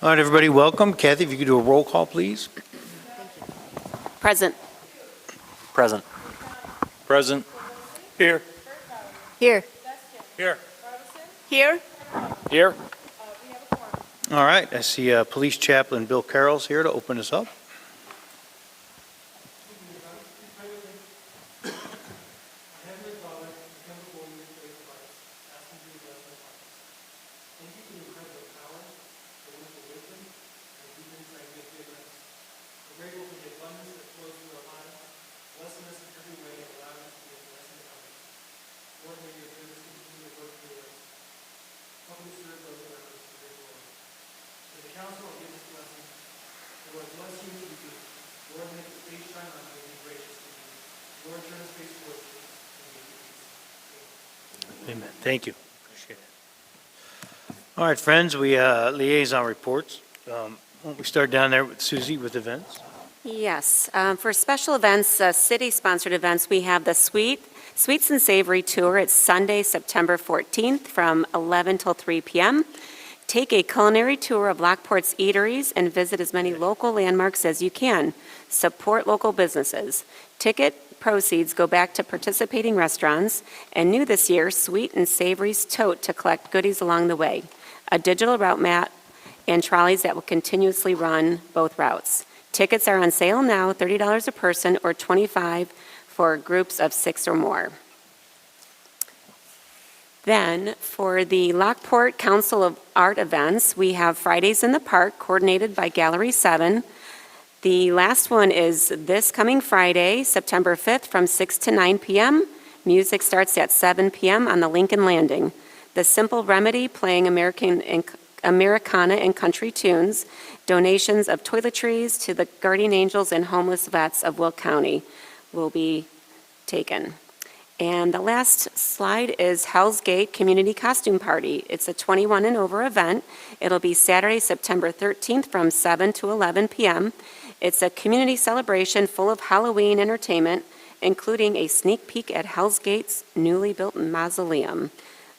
All right, everybody, welcome. Kathy, if you could do a roll call, please. Present. Present. Present. Here. Here. Here. Here. Here. All right, I see Police Chaplain Bill Carroll's here to open us up. Amen. Thank you. Appreciate it. All right, friends, we liaison reports. Why don't we start down there with Susie with events? Yes. For special events, city-sponsored events, we have the Sweets and Savory Tour. It's Sunday, September 14th from 11 till 3 p.m. Take a culinary tour of Lockport's eateries and visit as many local landmarks as you can. Support local businesses. Ticket proceeds go back to participating restaurants, and new this year, Sweet and Savory's tote to collect goodies along the way, a digital route map, and trolleys that will continuously run both routes. Tickets are on sale now, $30 a person or $25 for groups of 6 or more. Then, for the Lockport Council of Art events, we have Fridays in the Park, coordinated by Gallery 7. The last one is this coming Friday, September 5th, from 6 to 9 p.m. Music starts at 7 p.m. on the Lincoln Landing. The Simple Remedy playing Americana and country tunes. Donations of toiletries to the Guardian Angels and Homeless Vets of Will County will be taken. And the last slide is Hell's Gate Community Costume Party. It's a 21 and over event. It'll be Saturday, September 13th from 7 to 11 p.m. It's a community celebration full of Halloween entertainment, including a sneak peek at Hell's Gate's newly built mausoleum.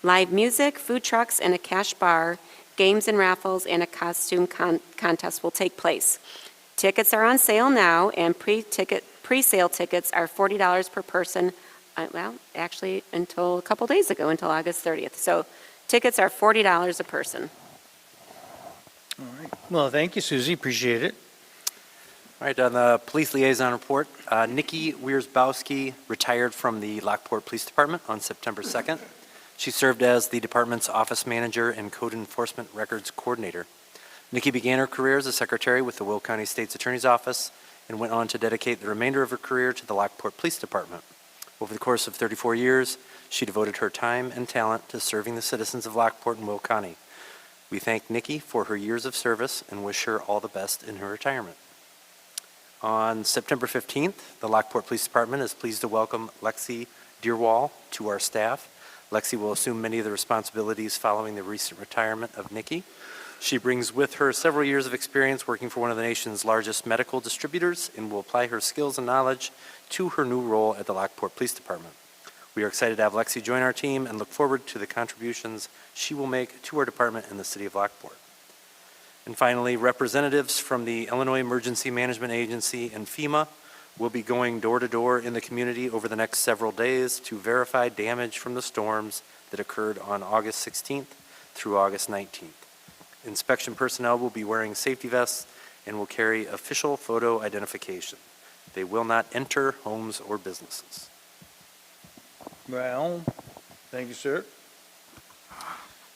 Live music, food trucks, and a cash bar, games and raffles, and a costume contest will take place. Tickets are on sale now, and pre-sale tickets are $40 per person. Well, actually, until a couple days ago, until August 30th. So tickets are $40 a person. All right. Well, thank you, Susie. Appreciate it. All right, on the police liaison report, Nikki Wiersbowski retired from the Lockport Police Department on September 2nd. She served as the department's office manager and code enforcement records coordinator. Nikki began her career as a secretary with the Will County State's Attorney's Office and went on to dedicate the remainder of her career to the Lockport Police Department. Over the course of 34 years, she devoted her time and talent to serving the citizens of Lockport and Will County. We thank Nikki for her years of service and wish her all the best in her retirement. On September 15th, the Lockport Police Department is pleased to welcome Lexi Dearwall to our staff. Lexi will assume many of the responsibilities following the recent retirement of Nikki. She brings with her several years of experience working for one of the nation's largest medical distributors and will apply her skills and knowledge to her new role at the Lockport Police Department. We are excited to have Lexi join our team and look forward to the contributions she will make to our department in the city of Lockport. And finally, representatives from the Illinois Emergency Management Agency and FEMA will be going door to door in the community over the next several days to verify damage from the storms that occurred on August 16th through August 19th. Inspection personnel will be wearing safety vests and will carry official photo identification. They will not enter homes or businesses. Well, thank you, sir.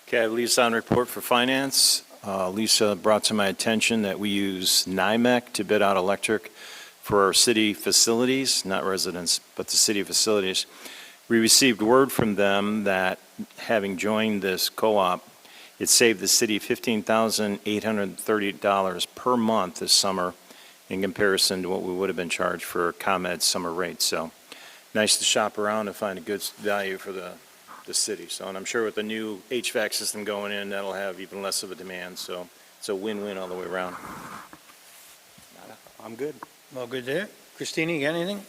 Okay, I have liaison report for finance. Lisa brought to my attention that we use NIMEC to bid out electric for our city facilities, not residents, but the city facilities. We received word from them that having joined this co-op, it saved the city $15,830 per month this summer in comparison to what we would have been charged for ComEd's summer rates. So nice to shop around and find a good value for the city. So, and I'm sure with the new HVAC system going in, that'll have even less of a demand. So it's a win-win all the way around. I'm good. Well, good there. Christina, you got anything?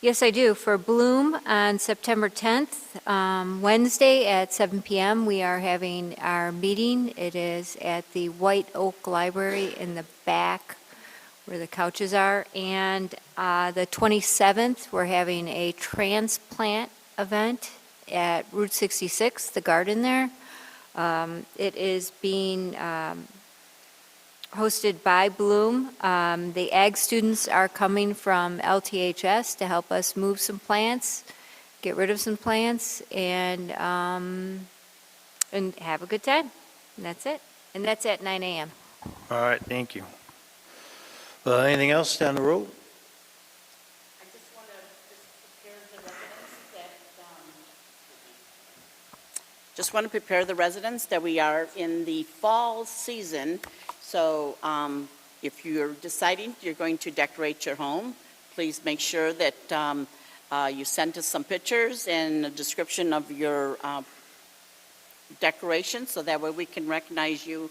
Yes, I do. For Bloom on September 10th, Wednesday at 7 PM, we are having our meeting. It is at the White Oak Library in the back where the couches are. And the 27th, we're having a transplant event at Route 66, the garden there. It is being hosted by Bloom. The ag students are coming from LTHS to help us move some plants, get rid of some plants, and have a good time. And that's it. And that's at 9 a.m. All right, thank you. Anything else down the road? I just want to prepare the residents that we are in the fall season. So if you're deciding you're going to decorate your home, please make sure that you send us some pictures and a description of your decoration, so that way we can recognize you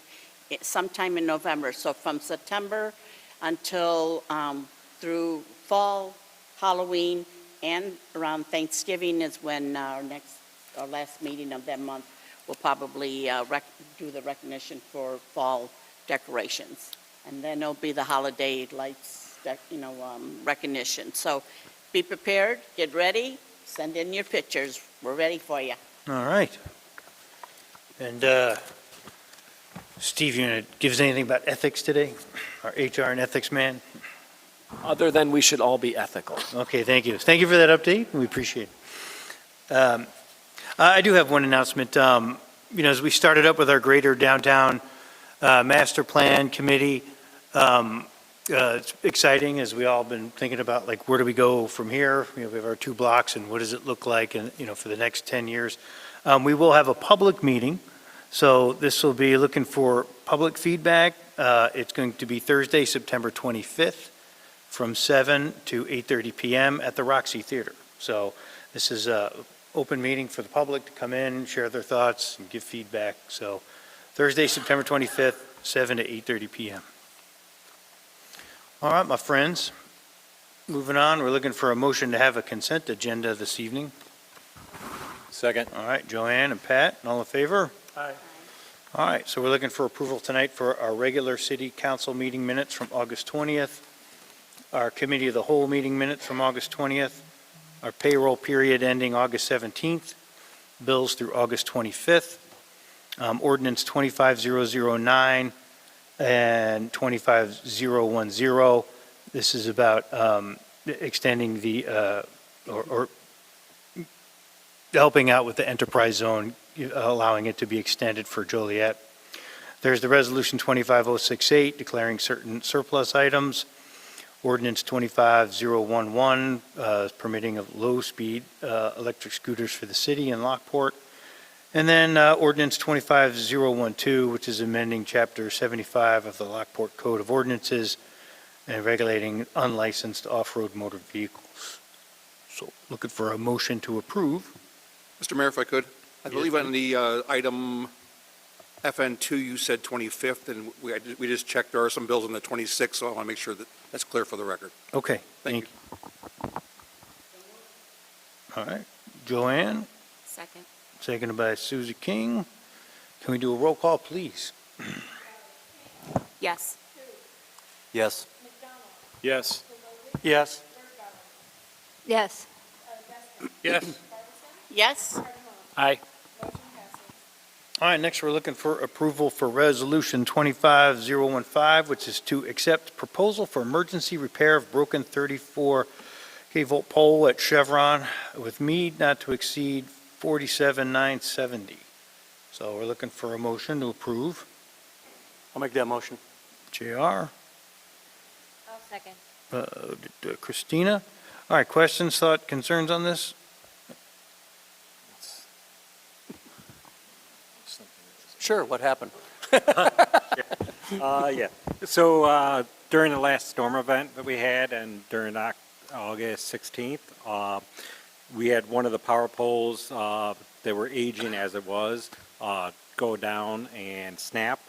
sometime in November. So from September until through fall, Halloween, and around Thanksgiving is when our last meeting of that month will probably do the recognition for fall decorations. And then it'll be the holiday lights, recognition. So be prepared, get ready, send in your pictures. We're ready for you. All right. And Steve, you going to give us anything about ethics today? Our HR and ethics man? Other than we should all be ethical. Okay, thank you. Thank you for that update. We appreciate it. I do have one announcement. As we started up with our Greater Downtown Master Plan Committee, it's exciting, as we all been thinking about, like, where do we go from here? We have our 2 blocks, and what does it look like, and for the next 10 years. We will have a public meeting, so this will be looking for public feedback. It's going to be Thursday, September 25th, from 7 to 8:30 p.m. at the Roxy Theater. So this is a open meeting for the public to come in, share their thoughts, and give feedback. So Thursday, September 25th, 7 to 8:30 p.m. All right, my friends, moving on, we're looking for a motion to have a consent agenda this evening. Second. All right, Joanne and Pat, all in favor? Aye. All right, so we're looking for approval tonight for our regular city council meeting minutes from August 20th, our committee of the whole meeting minutes from August 20th, our payroll period ending August 17th, bills through August 25th, ordinance 25009 and 25010. This is about extending the, or helping out with the enterprise zone, allowing it to be extended for Joliet. There's the resolution 25068 declaring certain surplus items. Ordinance 25011 permitting of low-speed electric scooters for the city in Lockport. And then ordinance 25012, which is amending Chapter 75 of the Lockport Code of Ordinances and regulating unlicensed off-road motor vehicles. So looking for a motion to approve. Mr. Mayor, if I could, I believe on the item FN2, you said 25th, and we just checked there are some bills on the 26th, so I want to make sure that that's clear for the record. Okay, thank you. All right, Joanne, Second. seconded by Susie King. Can we do a roll call, please? Yes. Yes. Yes. Yes. Yes. Yes. Yes? Aye. All right, next we're looking for approval for Resolution 25015, which is to accept proposal for emergency repair of broken 34 kV pole at Chevron with mead not to exceed $47,970. So we're looking for a motion to approve. I'll make that motion. JR, I'll second. Christina. All right, questions, thought, concerns on this? Sure, what happened? Yeah. So during the last storm event that we had and during August 16th, we had one of the power poles that were aging as it was go down and snap.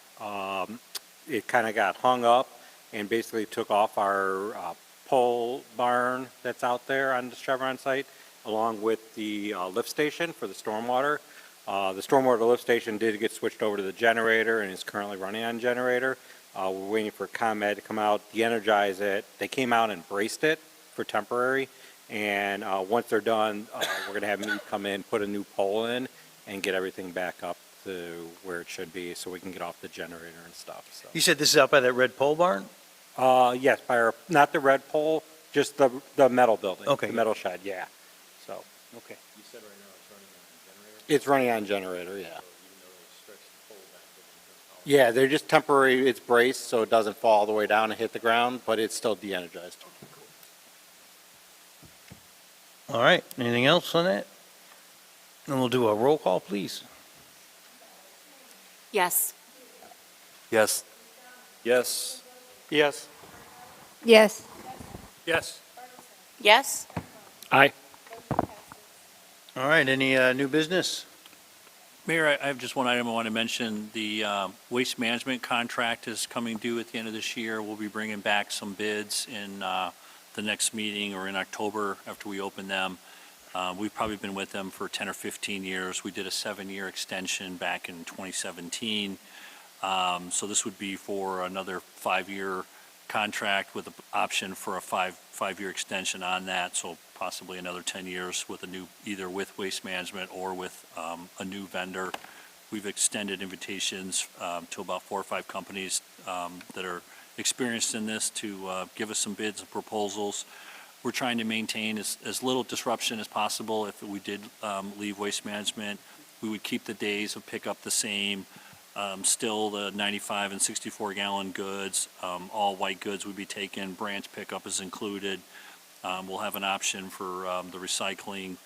It kind of got hung up and basically took off our pole barn that's out there on the Chevron site, along with the lift station for the stormwater. The stormwater lift station did get switched over to the generator and is currently running on generator. We're waiting for ComEd to come out, de-energize it. They came out and braced it for temporary, and once they're done, we're going to have me come in, put a new pole in, and get everything back up to where it should be so we can get off the generator and stuff. So. You said this is out by that red pole barn? Yes, by our, not the red pole, just the metal building. Okay. The metal shed, yeah. So, Okay. You said right now it's running on a generator? it's running on generator, yeah. Even though they stretched the pole back, it doesn't Yeah, they're just temporary, it's braced so it doesn't fall all the way down and hit the ground, but it's still de-energized. All right, anything else on that? And we'll do a roll call, please. Yes. Yes. Yes. Yes. Yes. Yes. Yes? Aye. All right, any new business? Mayor, I have just one item I want to mention. The waste management contract is coming due at the end of this year. We'll be bringing back some bids in the next meeting or in October after we open them. We've probably been with them for 10 or 15 years. We did a 7-year extension back in 2017. So this would be for another 5-year contract with an option for a five-year extension on that. So possibly another 10 years with a new, either with Waste Management or with a new vendor. We've extended invitations to about 4 or 5 companies that are experienced in this to give us some bids and proposals. We're trying to maintain as little disruption as possible. If we did leave Waste Management, we would keep the days of pickup the same. Still the 95 and 64 gallon goods, all white goods would be taken. Branch pickup is included. We'll have an option for the recycling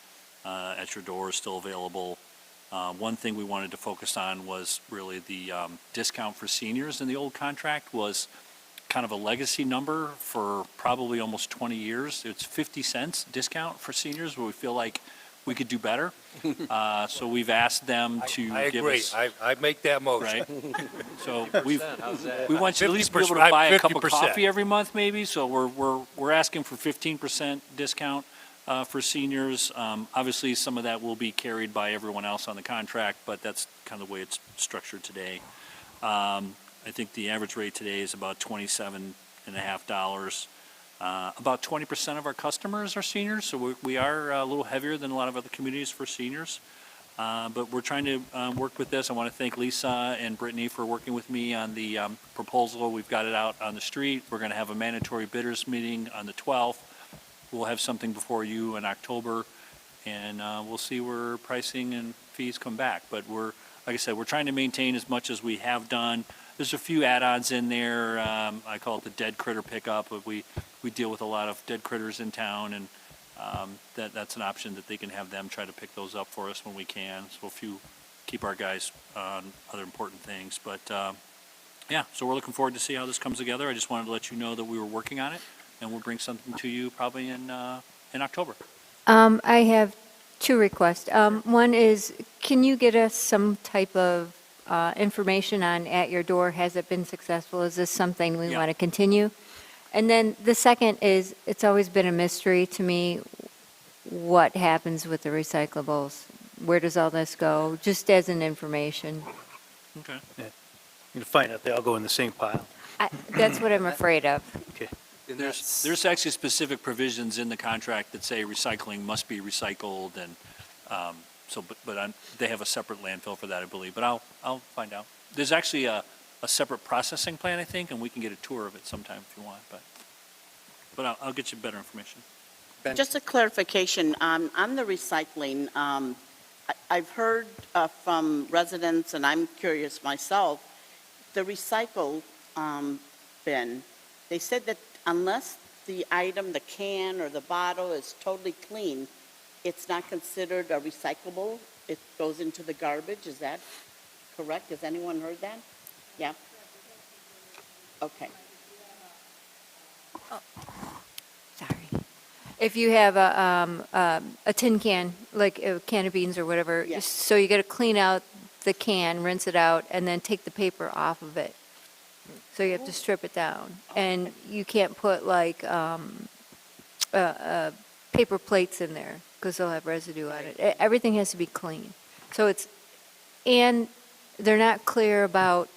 at your door, still available. One thing we wanted to focus on was really the discount for seniors in the old contract was kind of a legacy number for probably almost 20 years. It's 50 cents discount for seniors, where we feel like we could do better. So we've asked them to give us. I make that motion. Right. So we want you to at least be able to buy a cup of 50%. coffee every month, maybe. So we're asking for 15% discount for seniors. Obviously, some of that will be carried by everyone else on the contract, but that's kind of the way it's structured today. I think the average rate today is about $27.50. About 20% of our customers are seniors, so we are a little heavier than a lot of other communities for seniors. But we're trying to work with this. I want to thank Lisa and Brittany for working with me on the proposal. We've got it out on the street. We're going to have a mandatory bidders meeting on the 12th. We'll have something before you in October, and we'll see where pricing and fees come back. But like I said, we're trying to maintain as much as we have done. There's a few add-ons in there. I call it the dead critter pickup. But we deal with a lot of dead critters in town, and that's an option that they can have them try to pick those up for us when we can. So keep our guys on other important things. But yeah, so we're looking forward to see how this comes together. I just wanted to let you know that we were working on it, and we'll bring something to you probably in October. I have 2 requests. One is, can you get us some type of information on At Your Door? Has it been successful? Is this something we Yeah. want to continue? And then the second is, it's always been a mystery to me what happens with the recyclables. Where does all this go? Just as an information. Okay. You'll find out they all go in the same pile. That's what I'm afraid of. There's actually specific provisions in the contract that say recycling must be recycled, and they have a separate landfill for that, I believe. But I'll find out. There's actually a separate processing plan, I think, and we can get a tour of it sometime if you want. But I'll get you better information. Just a clarification, on the recycling, I've heard from residents, and I'm curious myself, the recycle bin, they said that unless the item, the can or the bottle is totally clean, it's not considered a recyclable. It goes into the garbage. Is that correct? Has anyone heard that? Yeah? Okay. Sorry. If you have a tin can, like a can of beans or whatever, Yes. so you got to clean out the can, rinse it out, and then take the paper off of it. So you have to strip it down. And you can't put like paper plates in there, because they'll have residue on it. Everything has to be clean. So and they're not clear about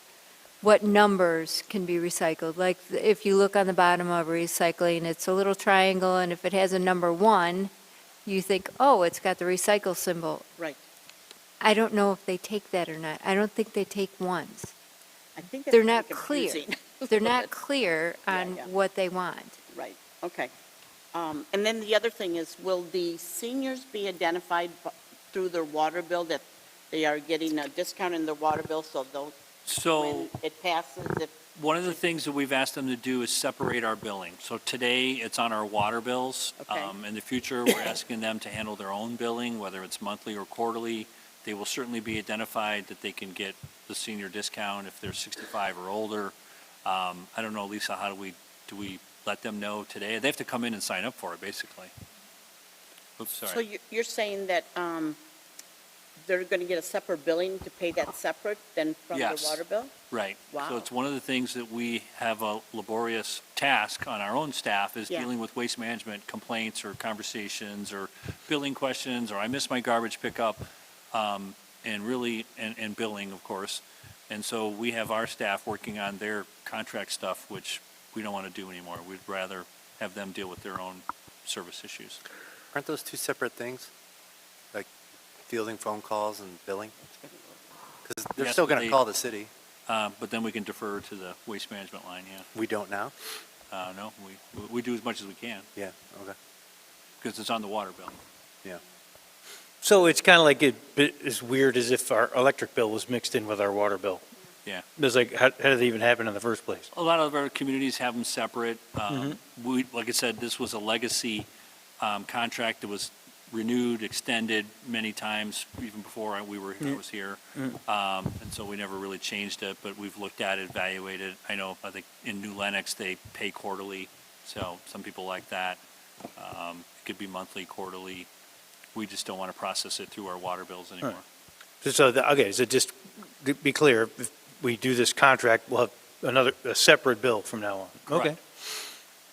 what numbers can be recycled. Like, if you look on the bottom of recycling, it's a little triangle, and if it has a number 1, you think, oh, it's got the recycle symbol. Right. I don't know if they take that or not. I don't think they take ones. I think that's They're kinda not clear. confusing. They're not clear Yeah, on yeah. what they want. Right, okay. And then the other thing is, will the seniors be identified through their water bill, that they are getting a discount in their water bill, so they'll, So when it passes, if, one of the things that we've asked them to do is separate our billing. So today, it's on our water bills. Okay. In the future, we're asking them to handle their own billing, whether it's monthly or quarterly. They will certainly be identified that they can get the senior discount if they're 65 or older. I don't know, Lisa, how do we let them know today? They have to come in and sign up for it, basically. Oops, so sorry. you're saying that they're going to get a separate billing to pay that separate than from their Yes. water bill? Right. So Wow. it's one of the things that we have a laborious task on our own staff is Yeah. dealing with waste management complaints or conversations or billing questions, or I missed my garbage pickup, and billing, of course. And so we have our staff working on their contract stuff, which we don't want to do anymore. We'd rather have them deal with their own service issues. Aren't those two separate things? Like fielding phone calls and billing? Because they're Yes, still but going to they- call the city. But then we can defer to the waste management line, yeah. We don't now? No, we do as much as we can Yeah, okay. because it's on the water bill. So it's kind of like as weird as if our electric bill was mixed in with our water bill. Yeah. It's like, how did it even happen in the first place? A lot of our communities have them separate. We, like I said, this was a legacy contract that was renewed, extended many times, even before I was here. And so we never really changed it, but we've looked at it, evaluated. I think in New Lenox, they pay quarterly, so some people like that. It could be monthly, quarterly. We just don't want to process it through our water bills anymore. Okay, so just to be clear, if we do this contract, we'll have a separate bill from now on. Okay.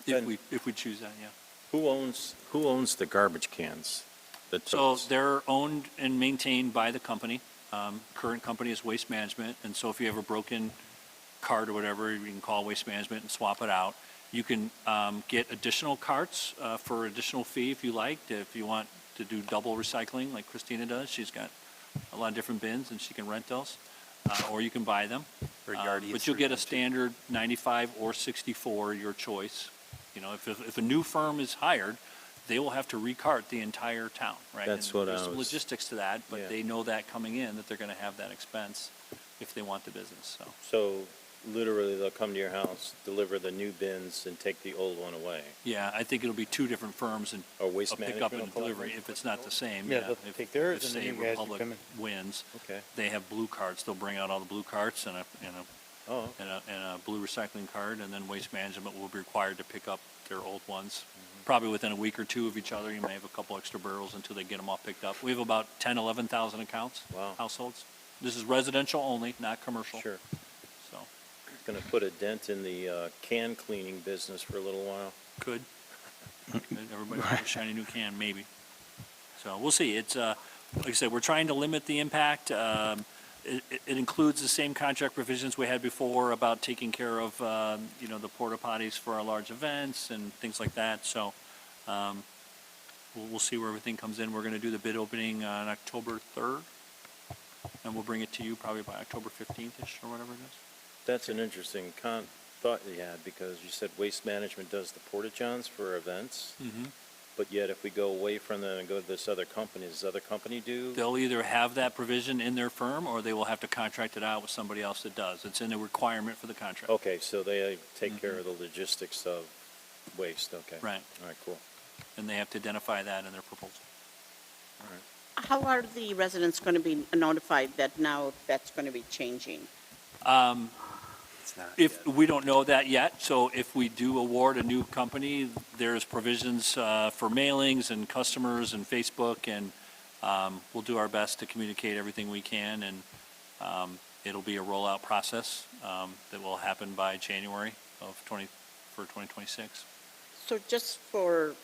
Correct. If we choose that, yeah. Who owns the garbage cans? The So totes? they're owned and maintained by the company. Current company is Waste Management, and so if you have a broken cart or whatever, you can call Waste Management and swap it out. You can get additional carts for additional fee if you like, if you want to do double recycling like Christina does. She's got a lot of different bins and she can rent those, or you can buy them. Or yard But eats you'll or get a something. standard 95 or 64, your choice. If a new firm is hired, they will have to recart the entire town, right? That's And what there's I some was- logistics to that, Yeah. but they know that coming in, that they're going to have that expense if they want the business, so. So literally, they'll come to your house, deliver the new bins, and take the old one away? Yeah, I think it'll be two different firms and Or Waste a pickup Management will and collect delivery, them? if it's not the same. Yeah, they'll If- take theirs if, and say, then you guys will Republic come in. wins, Okay. they have blue carts, they'll bring out all the blue carts and Oh, a blue recycling cart, and then Waste Management will be required to pick up their old ones. Probably within a week or two of each other, you may have a couple extra barrels until they get them all picked up. We have about 10, 11,000 accounts, Wow. households. This is residential only, not commercial. sure. So, It's going to put a dent in the can cleaning business for a little while. could. Everybody wants a shiny new can, maybe. So we'll see. It's, like I said, we're trying to limit the impact. It includes the same contract provisions we had before about taking care of, the porta potties for our large events and things like that. So we'll see where everything comes in. We're going to do the bid opening on October 3rd, and we'll bring it to you probably by October 15th-ish or whatever it is. That's an interesting thought you had, because you said Waste Management does the porta-johns for events, but yet if we go away from them and go to this other company, does this other company do? They'll either have that provision in their firm, or they will have to contract it out with somebody else that does. It's in the requirement for the contract. Okay, so they take care of the logistics of waste, okay. Right. All right, cool. And they have to identify that in their proposal. How are the residents going to be notified that now that's going to be changing? It's not If, yet. we don't know that yet, so if we do award a new company, there's provisions for mailings and customers and Facebook, and we'll do our best to communicate everything we can, and it'll be a rollout process that will happen by January for 2026. So just for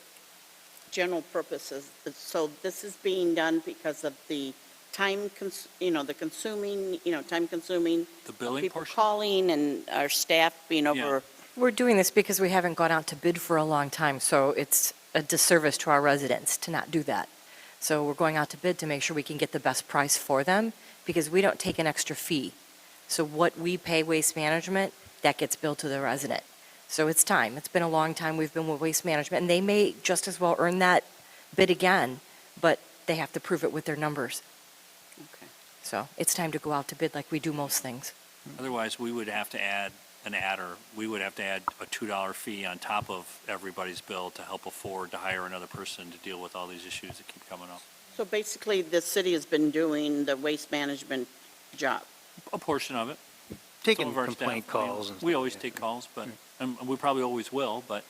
general purposes. So this is being done because of the time, the consuming, time consuming. The billing People portion? calling and our staff being over. We're doing this because we haven't gone out to bid for a long time, so it's a disservice to our residents to not do that. So we're going out to bid to make sure we can get the best price for them, because we don't take an extra fee. So what we pay Waste Management, that gets billed to the resident. So it's time. It's been a long time we've been with Waste Management, and they may just as well earn that bid again, but they have to prove it with their numbers. Okay. So it's time to go out to bid like we do most things. Otherwise, we would have to add an adder. We would have to add a $2 fee on top of everybody's bill to help afford to hire another person to deal with all these issues that keep coming up. So basically, the city has been doing the waste management job. A portion of it. Taking Some of our complaint staff, I mean, calls and we stuff, always yeah. take calls, but, and we probably always will, but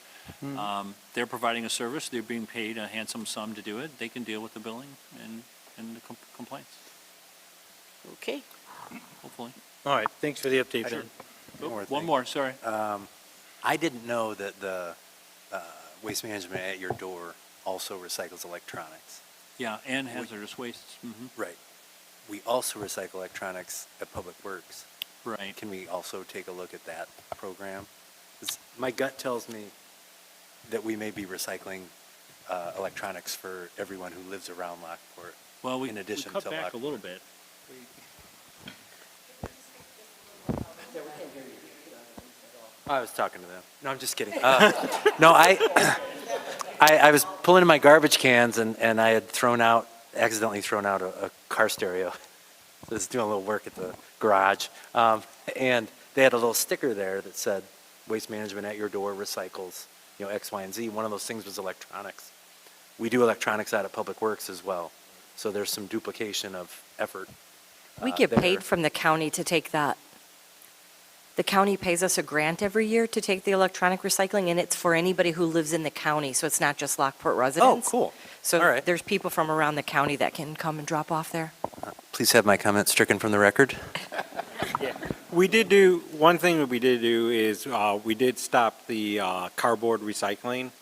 they're providing a service, they're being paid a handsome sum to do it, they can deal with the billing and the complaints, Okay. hopefully. All right, thanks for the update, Ben. One more, sorry. I didn't know that the Waste Management at your door also recycles electronics. Yeah, and hazardous wastes, Right. We also recycle electronics at Public Works. right. Can we also take a look at that program? 'Cause my gut tells me that we may be recycling electronics for everyone who lives around Lockport. Well, we in addition cut to back a Lockport. little bit. I was talking to them. No, I'm just kidding. No, I was pulling in my garbage cans and I had accidentally thrown out a car stereo. So I was doing a little work at the garage. And they had a little sticker there that said, Waste Management at your door recycles, X, Y, and Z. One of those things was electronics. We do electronics out at Public Works as well. So there's some duplication of effort. We get there. paid from the county to take that. The county pays us a grant every year to take the electronic recycling, and it's for anybody who lives in the county, so it's not just Lockport Oh, residents. cool. So All right. there's people from around the county that can come and drop off there. Please have my comments stricken from the record. We did do, one thing that we did do is we did stop the cardboard recycling.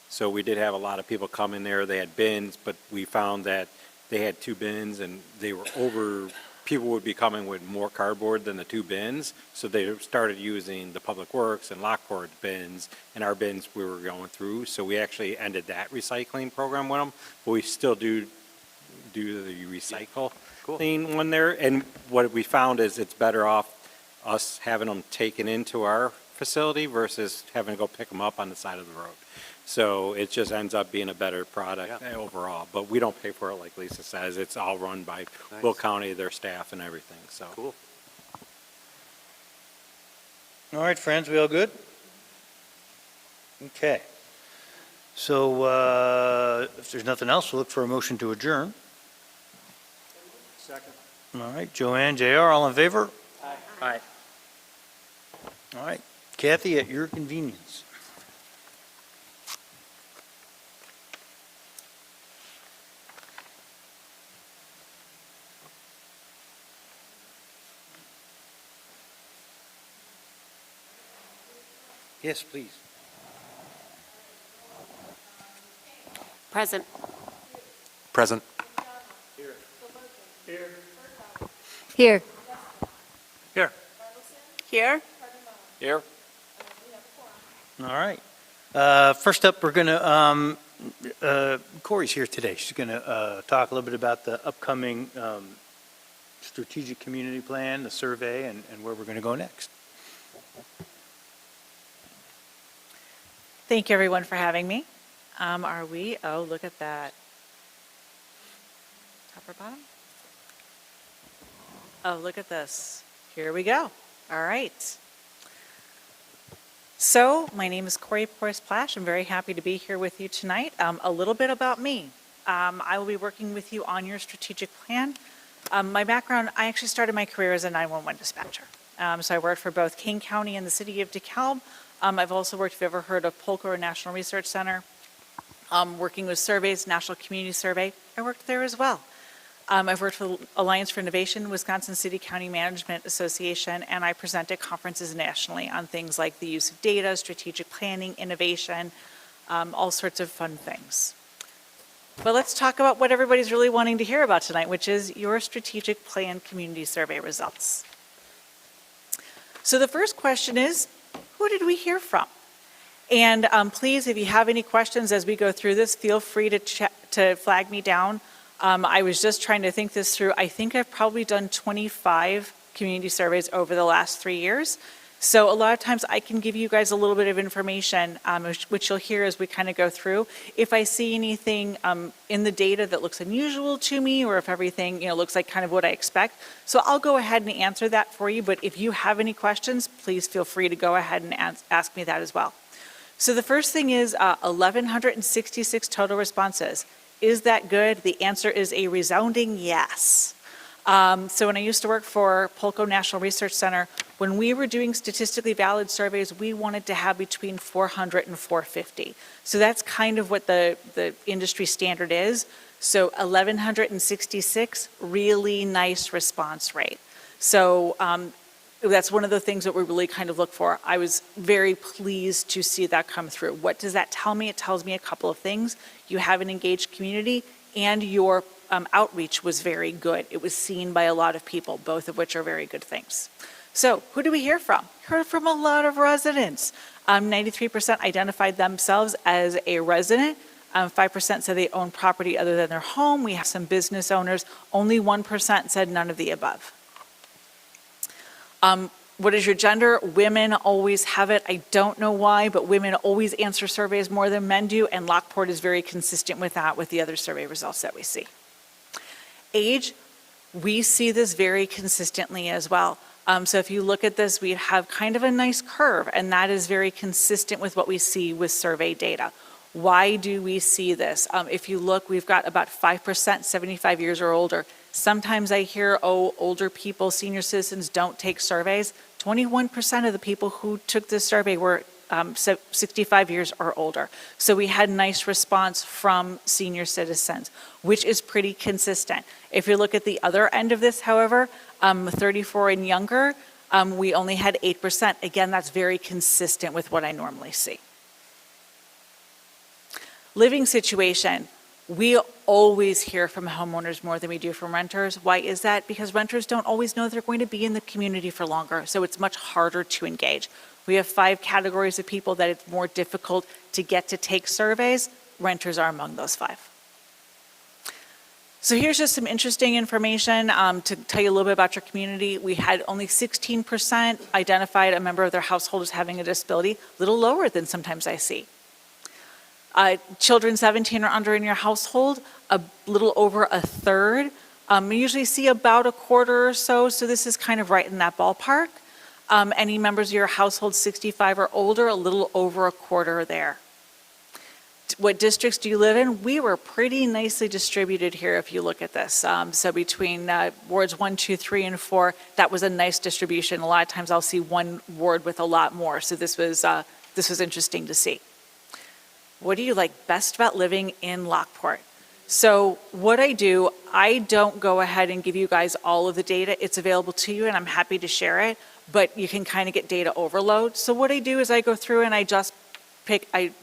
So we did have a lot of people come in there, they had bins, but we found that they had 2 bins and they were people would be coming with more cardboard than the 2 bins. So they started using the Public Works and Lockport bins, and our bins we were going through. So we actually ended that recycling program with them, but we still do the recycle thing one there. And what we found is it's better off us having them taken into our facility versus having to go pick them up on the side of the road. So it just ends up being a better product overall. But we don't pay for it like Lisa says. It's all run by Will County, their staff and everything, so. Cool. All right, friends, we all good? Okay. So if there's nothing else, we'll look for a motion to adjourn. Second. All right, Joanne, JR, all in favor? Aye. All right, Kathy, at your convenience. Yes, please. Present. Present. Here. Here. Here? Here. All right. First up, we're going to, Corey's here today. She's going to talk a little bit about the upcoming strategic community plan, the survey, and where we're going to go next. Thank you, everyone, for having me. Are we? Oh, look at that. Top or bottom? Oh, look at this. Here we go. All right. So, my name is Corey Porras-Plash. I'm very happy to be here with you tonight. A little bit about me. I will be working with you on your strategic plan. My background, I actually started my career as a 911 dispatcher. So I worked for both King County and the city of DeKalb. I've also worked, if you've ever heard of Polk National Research Center, working with surveys, National Community Survey. I worked there as well. I've worked for Alliance for Innovation, Wisconsin City County Management Association, and I present at conferences nationally on things like the use of data, strategic planning, innovation, all sorts of fun things. But let's talk about what everybody's really wanting to hear about tonight, which is your strategic plan community survey results. So the first question is, who did we hear from? And please, if you have any questions as we go through this, feel free to flag me down. I was just trying to think this through. I think I've probably done 25 community surveys over the last 3 years. So a lot of times I can give you guys a little bit of information, which you'll hear as we kind of go through. If I see anything in the data that looks unusual to me, or if everything looks like kind of what I expect, so I'll go ahead and answer that for you. But if you have any questions, please feel free to go ahead and ask me that as well. So the first thing is 1,166 total responses. Is that good? The answer is a resounding yes. So when I used to work for Polko National Research Center, when we were doing statistically valid surveys, we wanted to have between 400 and 450. So that's kind of what the industry standard is. So 1,166, really nice response rate. So that's one of the things that we really kind of look for. I was very pleased to see that come through. What does that tell me? It tells me a couple of things. You have an engaged community, and your outreach was very good. It was seen by a lot of people, both of which are very good things. So who do we hear from? Heard from a lot of residents. 93% identified themselves as a resident. 5% said they own property other than their home. We have some business owners. Only 1% said none of the above. What is your gender? Women always have it. I don't know why, but women always answer surveys more than men do, and Lockport is very consistent with that with the other survey results that we see. Age, we see this very consistently as well. So if you look at this, we have kind of a nice curve, and that is very consistent with what we see with survey data. Why do we see this? If you look, we've got about 5% 75 years or older. Sometimes I hear, older people, senior citizens don't take surveys. 21% of the people who took this survey were 65 years or older. So we had nice response from senior citizens, which is pretty consistent. If you look at the other end of this, however, 34 and younger, we only had 8%. Again, that's very consistent with what I normally see. Living situation. We always hear from homeowners more than we do from renters. Why is that? Because renters don't always know they're going to be in the community for longer, so it's much harder to engage. We have 5 categories of people that it's more difficult to get to take surveys. Renters are among those 5. So here's just some interesting information to tell you a little bit about your community. We had only 16% identified a member of their household as having a disability, a little lower than sometimes I see. Children 17 or under in your household, a little over a third. We usually see about a quarter or so, so this is kind of right in that ballpark. Any members of your household 65 or older, a little over a quarter there. What districts do you live in? We were pretty nicely distributed here if you look at this. So between wards 1, 2, 3, and 4, that was a nice distribution. A lot of times I'll see one ward with a lot more, so this was interesting to see. What do you like best about living in Lockport? So what I do, I don't go ahead and give you guys all of the data. It's available to you, and I'm happy to share it, but you can kind of get data overload. So what I do is I go through and I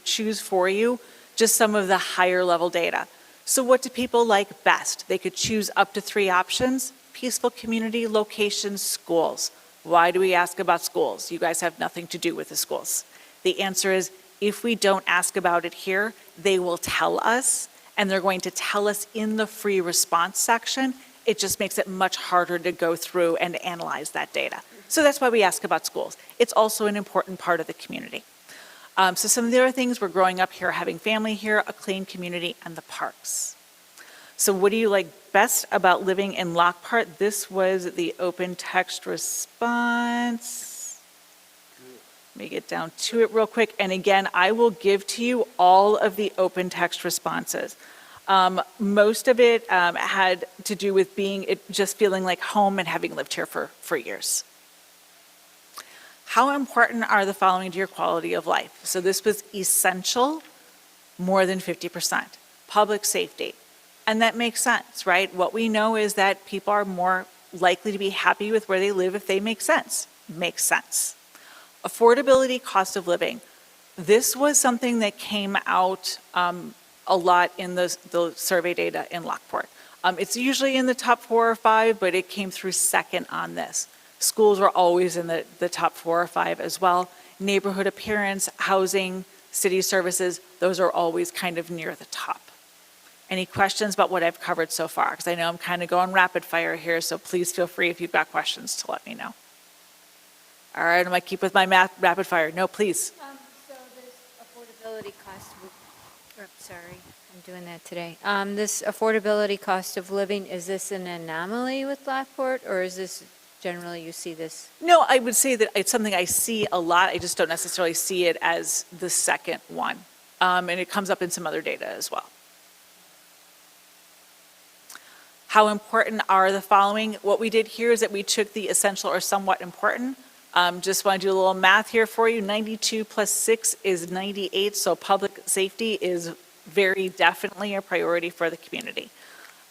choose for you just some of the higher level data. So what do people like best? They could choose up to 3 options: peaceful community, locations, schools. Why do we ask about schools? You guys have nothing to do with the schools. The answer is, if we don't ask about it here, they will tell us, and they're going to tell us in the free response section. It just makes it much harder to go through and analyze that data. So that's why we ask about schools. It's also an important part of the community. So some of the other things, we're growing up here, having family here, a clean community, and the parks. So what do you like best about living in Lockport? This was the open text response. Let me get down to it real quick. And again, I will give to you all of the open text responses. Most of it had to do with just feeling like home and having lived here for years. How important are the following to your quality of life? So this was essential, more than 50%. Public safety. And that makes sense, right? What we know is that people are more likely to be happy with where they live if they make sense. Makes sense. Affordability, cost of living. This was something that came out a lot in the survey data in Lockport. It's usually in the top 4 or 5, but it came through second on this. Schools were always in the top 4 or 5 as well. Neighborhood appearance, housing, city services, those are always kind of near the top. Any questions about what I've covered so far? Because I know I'm kind of going rapid fire here, so please feel free if you've got questions to let me know. All right, I'm going to keep with my rapid fire. No, please. So this affordability cost, sorry, I'm doing that today. This affordability cost of living, is this an anomaly with Lockport, or is this generally you see this? No, I would say that it's something I see a lot. I just don't necessarily see it as the second one. And it comes up in some other data as well. How important are the following? What we did here is that we took the essential or somewhat important. Just want to do a little math here for you. 92 plus 6 is 98, so public safety is very definitely a priority for the community.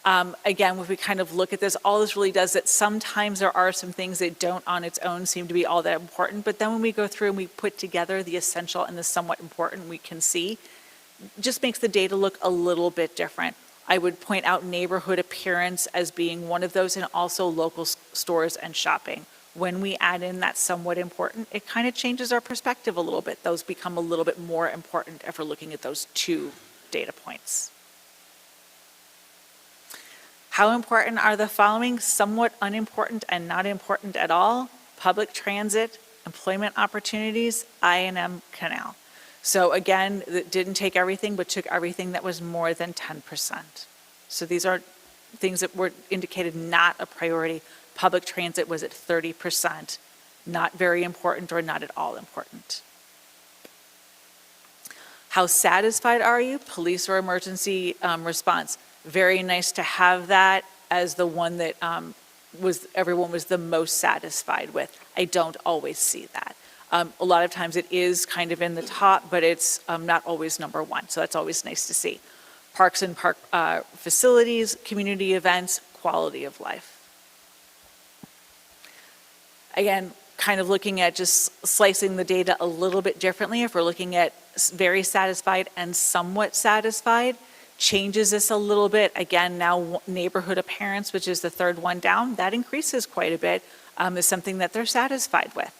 Again, if we kind of look at this, all this really does that sometimes there are some things that don't on its own seem to be all that important, but then when we go through and we put together the essential and the somewhat important, we can see, just makes the data look a little bit different. I would point out neighborhood appearance as being one of those, and also local stores and shopping. When we add in that somewhat important, it kind of changes our perspective a little bit. Those become a little bit more important if we're looking at those 2 data points. How important are the following? Somewhat unimportant and not important at all. Public transit, employment opportunities, I&M Canal. So again, it didn't take everything, but took everything that was more than 10%. So these are things that were indicated not a priority. Public transit was at 30%, not very important or not at all important. How satisfied are you? Police or emergency response. Very nice to have that as the one that everyone was the most satisfied with. I don't always see that. A lot of times it is kind of in the top, but it's not always number 1, so that's always nice to see. Parks and park facilities, community events, quality of life. Again, kind of looking at just slicing the data a little bit differently. If we're looking at very satisfied and somewhat satisfied, changes this a little bit. Again, now neighborhood appearance, which is the 3rd one down, that increases quite a bit, is something that they're satisfied with.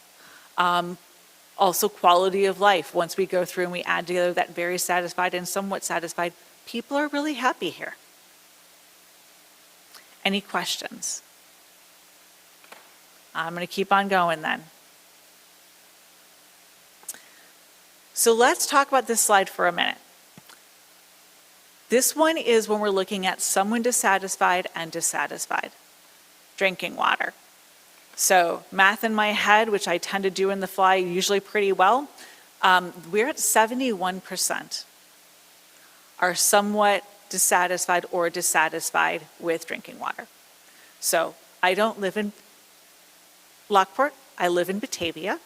Also quality of life. Once we go through and we add together that very satisfied and somewhat satisfied, people are really happy here. Any questions? I'm going to keep on going then. So let's talk about this slide for a minute. This one is when we're looking at someone dissatisfied and dissatisfied. Drinking water. So math in my head, which I tend to do in the fly usually pretty well, we're at 71% are somewhat dissatisfied or dissatisfied with drinking water. So I don't live in Lockport, I live in Batavia,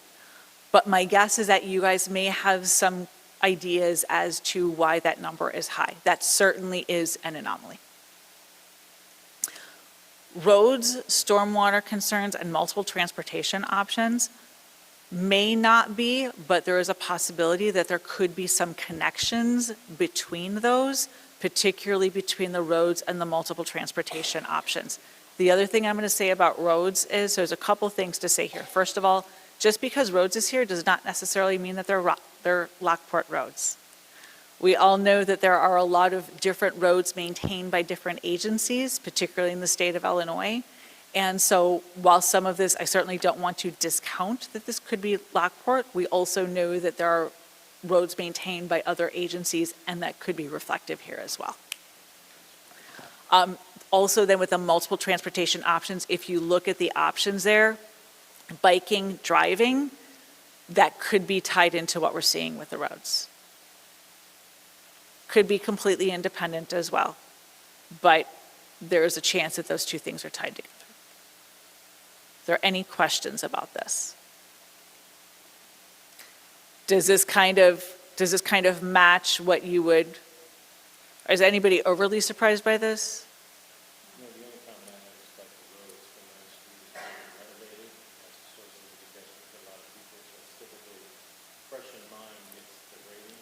but my guess is that you guys may have some ideas as to why that number is high. That certainly is an anomaly. Roads, stormwater concerns, and multiple transportation options may not be, but there is a possibility that there could be some connections between those, particularly between the roads and the multiple transportation options. The other thing I'm going to say about roads is there's a couple things to say here. First of all, just because roads is here does not necessarily mean that they're Lockport roads. We all know that there are a lot of different roads maintained by different agencies, particularly in the state of Illinois. And so while some of this, I certainly don't want to discount that this could be Lockport, we also know that there are roads maintained by other agencies, and that could be reflective here as well. Also then with the multiple transportation options, if you look at the options there, biking, driving, that could be tied into what we're seeing with the roads. Could be completely independent as well, but there is a chance that those 2 things are tied together. Are there any questions about this? Does this kind of match what you would, is anybody overly surprised by this? No, the only comment I have is like the roads from my street is being renovated. That's a source of indigestion for a lot of people. So it's typically fresh in mind gets the rating.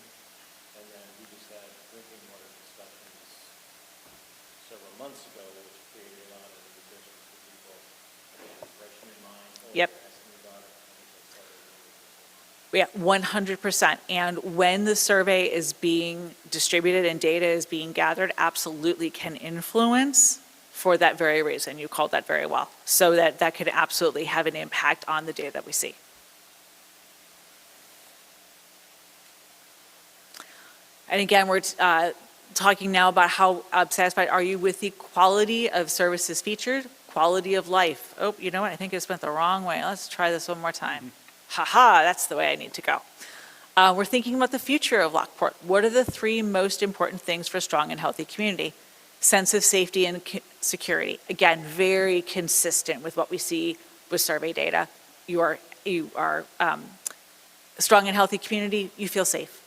And then we just had drinking water months ago, which created a lot of division for people. Again, freshmen in mind, Yep. asking about it. I think that's Yeah, started. 100%. And when the survey is being distributed and data is being gathered, absolutely can influence for that very reason. You called that very well. So that could absolutely have an impact on the data that we see. And again, we're talking now about how satisfied are you with the quality of services featured, quality of life. Oh, you know what? I think it's went the wrong way. Let's try this one more time. Ha, that's the way I need to go. We're thinking about the future of Lockport. What are the 3 most important things for a strong and healthy community? Sense of safety and security. Again, very consistent with what we see with survey data. You are a strong and healthy community, you feel safe.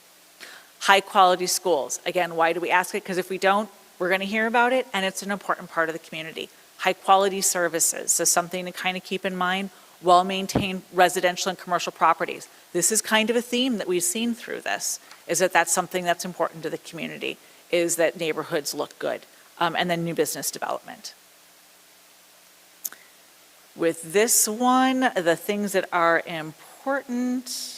High quality schools. Again, why do we ask it? Because if we don't, we're going to hear about it, and it's an important part of the community. High quality services, so something to kind of keep in mind. Well-maintained residential and commercial properties. This is kind of a theme that we've seen through this, is that that's something that's important to the community, is that neighborhoods look good, and then new business development. With this one, the things that are important,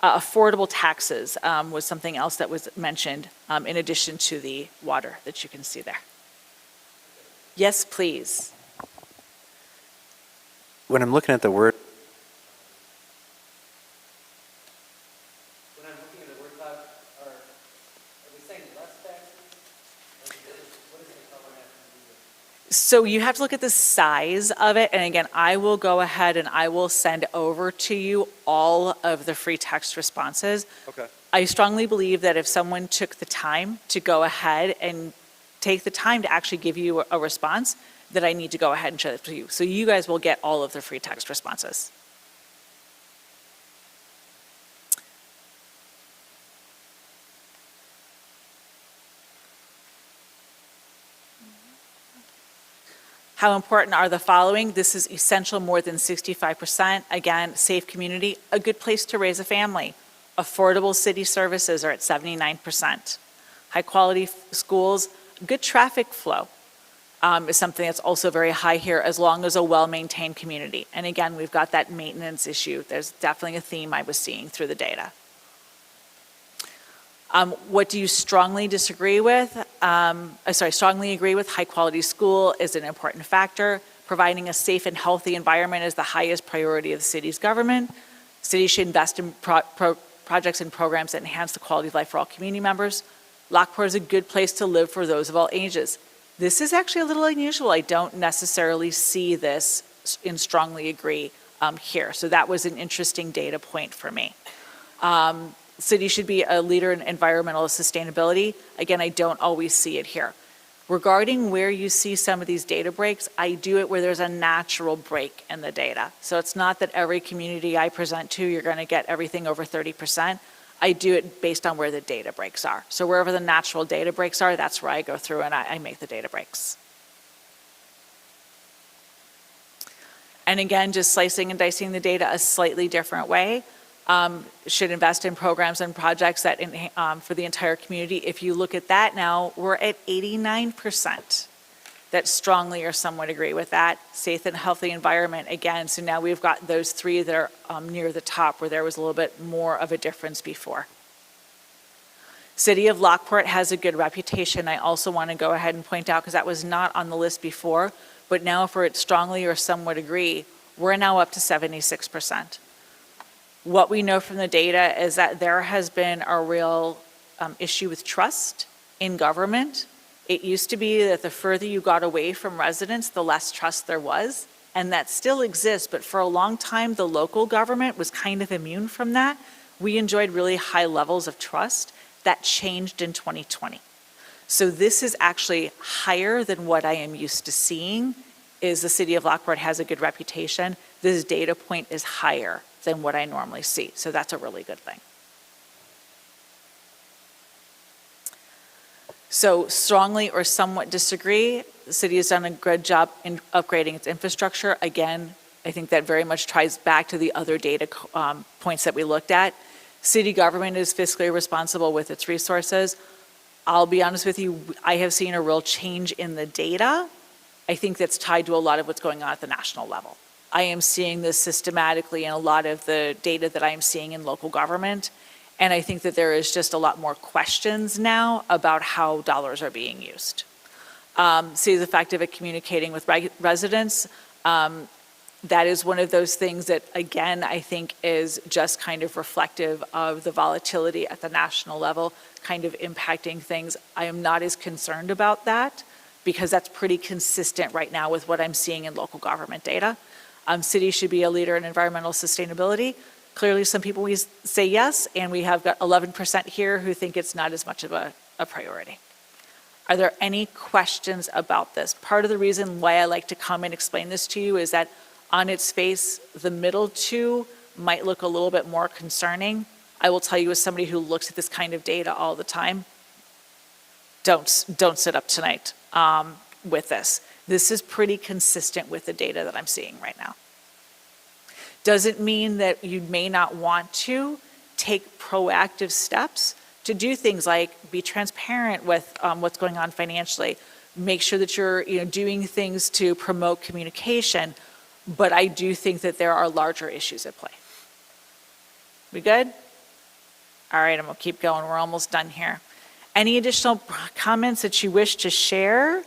affordable taxes was something else that was mentioned in addition to the water that you can see there. Yes, please. When I'm looking at the word. When I'm looking at the word cloud, are we saying less taxes? What is the cover have to do with? So you have to look at the size of it, and again, I will go ahead and I will send over to you all of the free text responses. Okay. I strongly believe that if someone took the time to go ahead and take the time to actually give you a response, that I need to go ahead and show it to you. So you guys will get all of the free text responses. How important are the following? This is essential, more than 65%. Again, safe community, a good place to raise a family. Affordable city services are at 79%. High quality schools, good traffic flow is something that's also very high here, as long as a well-maintained community. And again, we've got that maintenance issue. There's definitely a theme I was seeing through the data. What do you strongly disagree with? Strongly agree with. High quality school is an important factor. Providing a safe and healthy environment is the highest priority of the city's government. Cities should invest in projects and programs that enhance the quality of life for all community members. Lockport is a good place to live for those of all ages. This is actually a little unusual. I don't necessarily see this in strongly agree here. So that was an interesting data point for me. City should be a leader in environmental sustainability. Again, I don't always see it here. Regarding where you see some of these data breaks, I do it where there's a natural break in the data. So it's not that every community I present to, you're going to get everything over 30%. I do it based on where the data breaks are. So wherever the natural data breaks are, that's where I go through and I make the data breaks. And again, just slicing and dicing the data a slightly different way. Should invest in programs and projects that for the entire community. If you look at that now, we're at 89% that strongly or somewhat agree with that. Safe and healthy environment, again, so now we've got those 3 that are near the top where there was a little bit more of a difference before. City of Lockport has a good reputation. I also want to go ahead and point out, because that was not on the list before, but now if we're at strongly or somewhat agree, we're now up to 76%. What we know from the data is that there has been a real issue with trust in government. It used to be that the further you got away from residents, the less trust there was, and that still exists, but for a long time, the local government was kind of immune from that. We enjoyed really high levels of trust. That changed in 2020. So this is actually higher than what I am used to seeing, is the city of Lockport has a good reputation. This data point is higher than what I normally see, so that's a really good thing. So strongly or somewhat disagree, the city has done a good job in upgrading its infrastructure. Again, I think that very much ties back to the other data points that we looked at. City government is fiscally responsible with its resources. I'll be honest with you, I have seen a real change in the data. I think that's tied to a lot of what's going on at the national level. I am seeing this systematically in a lot of the data that I am seeing in local government. And I think that there is just a lot more questions now about how dollars are being used. See the fact of it communicating with residents. That is one of those things that, again, I think is just kind of reflective of the volatility at the national level, kind of impacting things. I am not as concerned about that because that's pretty consistent right now with what I'm seeing in local government data. Cities should be a leader in environmental sustainability. Clearly, some people we say yes, and we have got 11% here who think it's not as much of a priority. Are there any questions about this? Part of the reason why I like to come and explain this to you is that on its face, the middle two might look a little bit more concerning. I will tell you as somebody who looks at this kind of data all the time, don't sit up tonight with this. This is pretty consistent with the data that I'm seeing right now. Doesn't mean that you may not want to take proactive steps to do things like be transparent with what's going on financially, make sure that you're doing things to promote communication, but I do think that there are larger issues at play. We good? All right, I'm gonna keep going. We're almost done here. Any additional comments that you wish to share?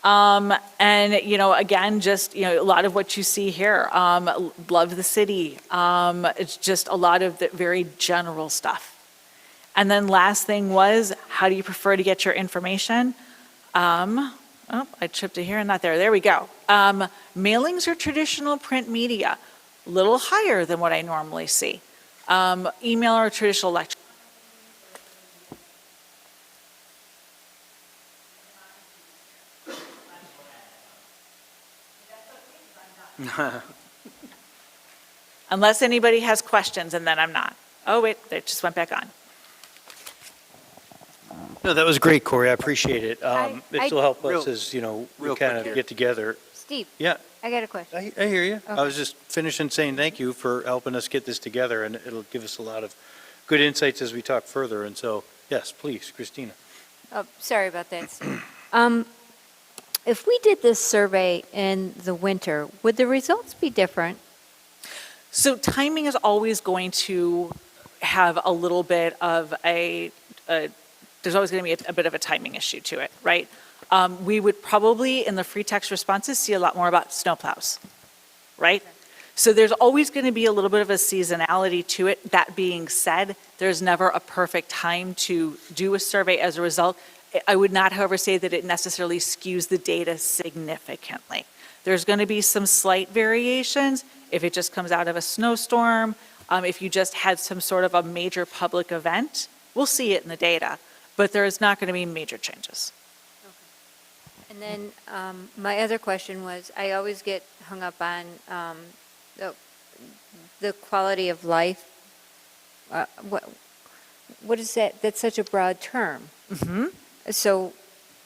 And, again, just, a lot of what you see here, love the city. It's just a lot of the very general stuff. And then last thing was, how do you prefer to get your information? Oh, I tripped it here and not there. There we go. Mailings or traditional print media, a little higher than what I normally see. Email or traditional electronic. Unless anybody has questions, and then I'm not. Oh, wait, it just went back on. No, that was great, Corey. I appreciate it. This will help us Real- as, we real kind quick of get together. Steve, Yeah, I got a question. I hear you. I Okay. was just finishing saying thank you for helping us get this together, and it'll give us a lot of good insights as we talk further. And so, yes, please, Christina. Oh, sorry about that, Steve. If we did this survey in the winter, would the results be different? So timing is always going to have a little bit of there's always going to be a bit of a timing issue to it, right? We would probably, in the free text responses, see a lot more about snowplows, right? So there's always going to be a little bit of a seasonality to it. That being said, there's never a perfect time to do a survey as a result. I would not, however, say that it necessarily skews the data significantly. There's going to be some slight variations if it just comes out of a snowstorm, if you just had some sort of a major public event, we'll see it in the data, but there is not going to be major changes. And then my other question was, I always get hung up on the quality of life. What is that? That's such a broad term. Mm-hmm. So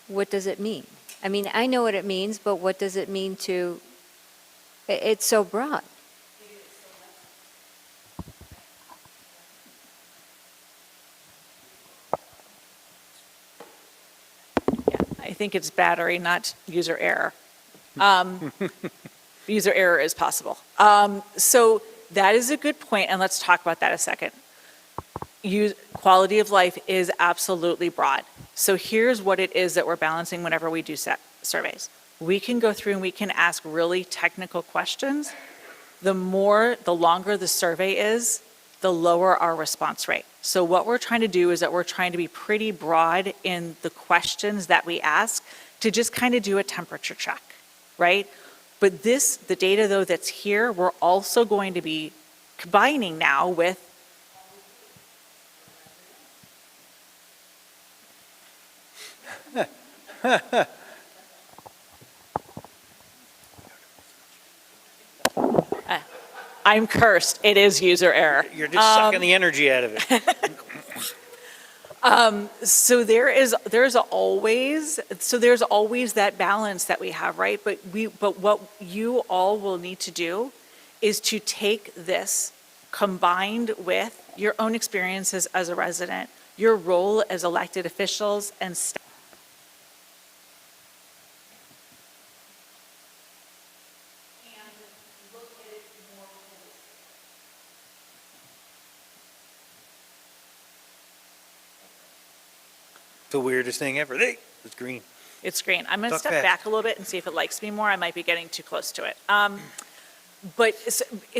what does it mean? I mean, I know what it means, but what does it mean to, it's so broad. Yeah, I think it's battery, not user error. User error is possible. So that is a good point, and let's talk about that a second. Quality of life is absolutely broad. So here's what it is that we're balancing whenever we do surveys. We can go through and we can ask really technical questions. The longer the survey is, the lower our response rate. So what we're trying to do is that we're trying to be pretty broad in the questions that we ask to just kind of do a temperature check, right? But the data though that's here, we're also going to be combining now with I'm cursed. It is user error. You're just sucking the energy out of it. So there's always that balance that we have, right? But what you all will need to do is to take this combined with your own experiences as a resident, your role as elected officials and staff. The weirdest thing ever. Hey, it's green. It's green. I'm going to Talk step fast. back a little bit and see if it likes me more. I might be getting too close to it. But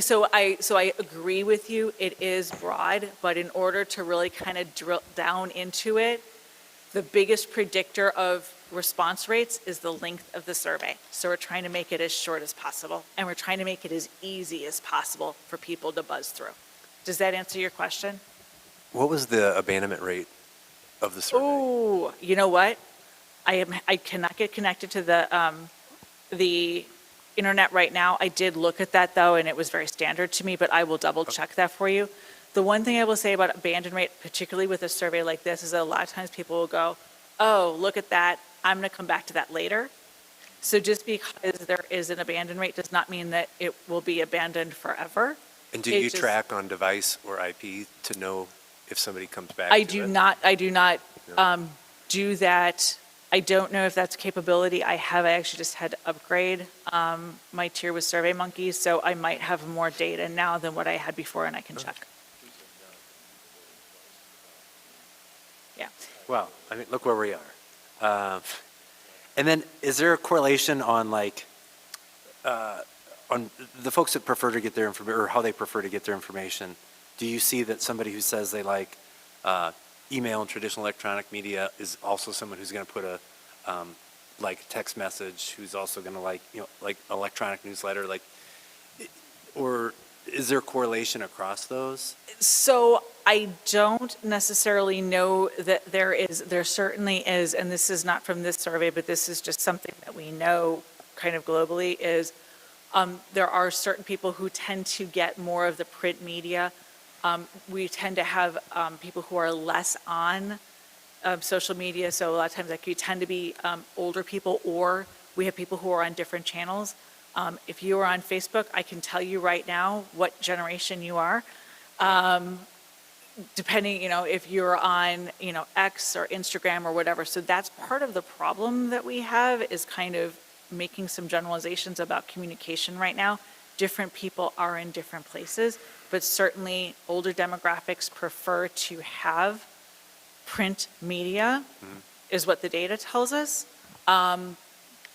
so I agree with you. It is broad, but in order to really kind of drill down into it, the biggest predictor of response rates is the length of the survey. So we're trying to make it as short as possible, and we're trying to make it as easy as possible for people to buzz through. Does that answer your question? What was the abandonment rate of the survey? Ooh, you know what? I cannot get connected to the internet right now. I did look at that though, and it was very standard to me, but I will double check that for you. The one thing I will say about abandon rate, particularly with a survey like this, is that a lot of times people will go, oh, look at that. I'm going to come back to that later. So just because there is an abandon rate does not mean that it will be abandoned forever. And do It you just- track on device or IP to know if somebody comes back I to do it? not do that. I don't know if that's a capability I have. I actually just had to upgrade my tier with SurveyMonkey, so I might have more data now than what I had before, and I can check. Yeah. Well, I mean, look where we are. And then, is there a correlation on on the folks that prefer to get their information, or how they prefer to get their information? Do you see that somebody who says they like email and traditional electronic media is also someone who's going to put a text message, who's also going to like electronic newsletter, or is there a correlation across those? So I don't necessarily know that there is. There certainly is, and this is not from this survey, but this is just something that we know kind of globally, is there are certain people who tend to get more of the print media. We tend to have people who are less on social media, so a lot of times you tend to be older people, or we have people who are on different channels. If you are on Facebook, I can tell you right now what generation you are. Depending, if you're on, X or Instagram or whatever. So that's part of the problem that we have, is kind of making some generalizations about communication right now. Different people are in different places, but certainly older demographics prefer to have print media, is what the data tells us.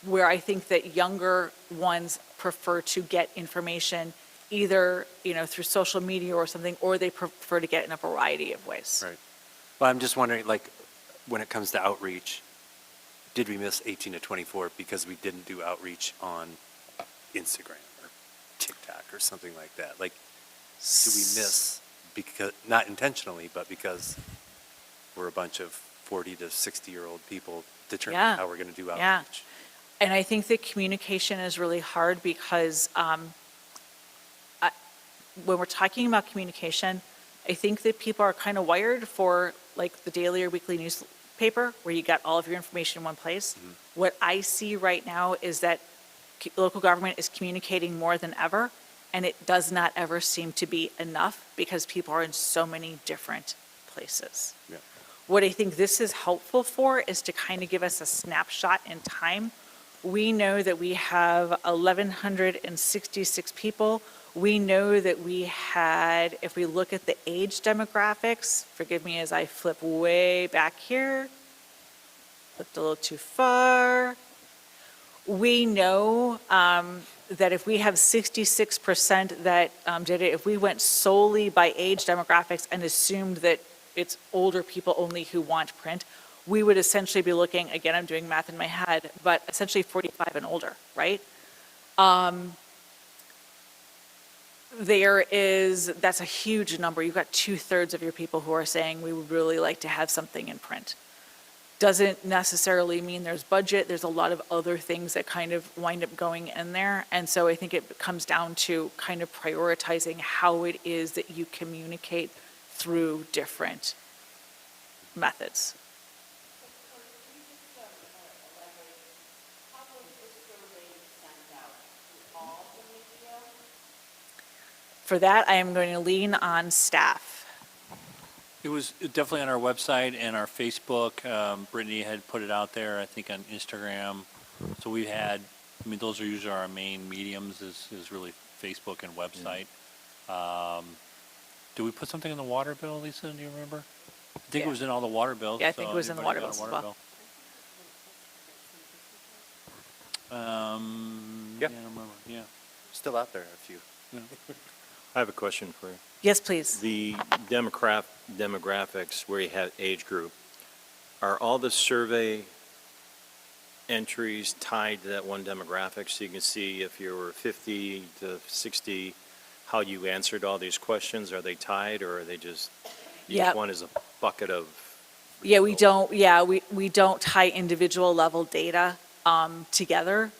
Where I think that younger ones prefer to get information either, through social media or something, or they prefer to get in a variety of ways. Right. Well, I'm just wondering, when it comes to outreach, did we miss 18 to 24 because we didn't do outreach on Instagram or TikTok or something like that? Do we miss, because not intentionally, but because we're a bunch of 40 to 60-year-old people determining Yeah. how we're going to do outreach? Yeah. And I think that communication is really hard because when we're talking about communication, I think that people are kind of wired for the daily or weekly newspaper where you got all of your information in one place. Mm-hmm. What I see right now is that local government is communicating more than ever, and it does not ever seem to be enough because people are in so many different places. Yeah. What I think this is helpful for is to kind of give us a snapshot in time. We know that we have 1,166 people. We know that we had, if we look at the age demographics, forgive me as I flip way back here, flipped a little too far. We know that if we have 66% that did it, if we went solely by age demographics and assumed that it's older people only who want print, we would essentially be looking, again, I'm doing math in my head, but essentially 45 and older, right? That's a huge number. You've got 2/3 of your people who are saying we would really like to have something in print. Doesn't necessarily mean there's budget. There's a lot of other things that kind of wind up going in there. And so I think it comes down to kind of prioritizing how it is that you communicate through different methods. For that, I am going to lean on staff. It was definitely on our website and our Facebook. Brittany had put it out there, I think on Instagram. So we had, I mean, those are usually our main mediums is really Facebook and website. Did we put something in the water bill, Lisa? Do you remember? I think it was in all the water bills. Yeah, I think so it was in the water everybody got a bills as well. bill. Yeah. I don't remember, yeah. Still out there, a few. I have a question for you. Yes, please. The demographics where you have age group, are all the survey entries tied to that one demographic? So you can see if you were 50 to 60, how you answered all these questions? Are they tied, or are they just, Yeah. each one is a bucket of? Yeah, we don't, we don't tie individual level data together,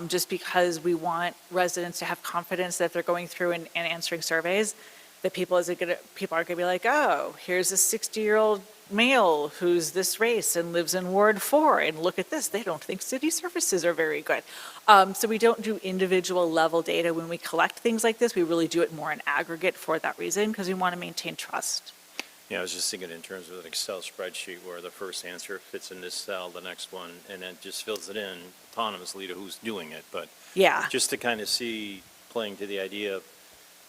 just because we want residents to have confidence that they're going through and answering surveys, that people are gonna be like, oh, here's a 60-year-old male who's this race and lives in Ward 4, and look at this, they don't think city services are very good. So we don't do individual level data when we collect things like this. We really do it more in aggregate for that reason, because we want to maintain trust. Yeah, I was just thinking in terms of an Excel spreadsheet where the first answer fits in this cell, the next one, and then just fills it in autonomously to who's doing it. But Yeah. just to kind of see, playing to the idea of,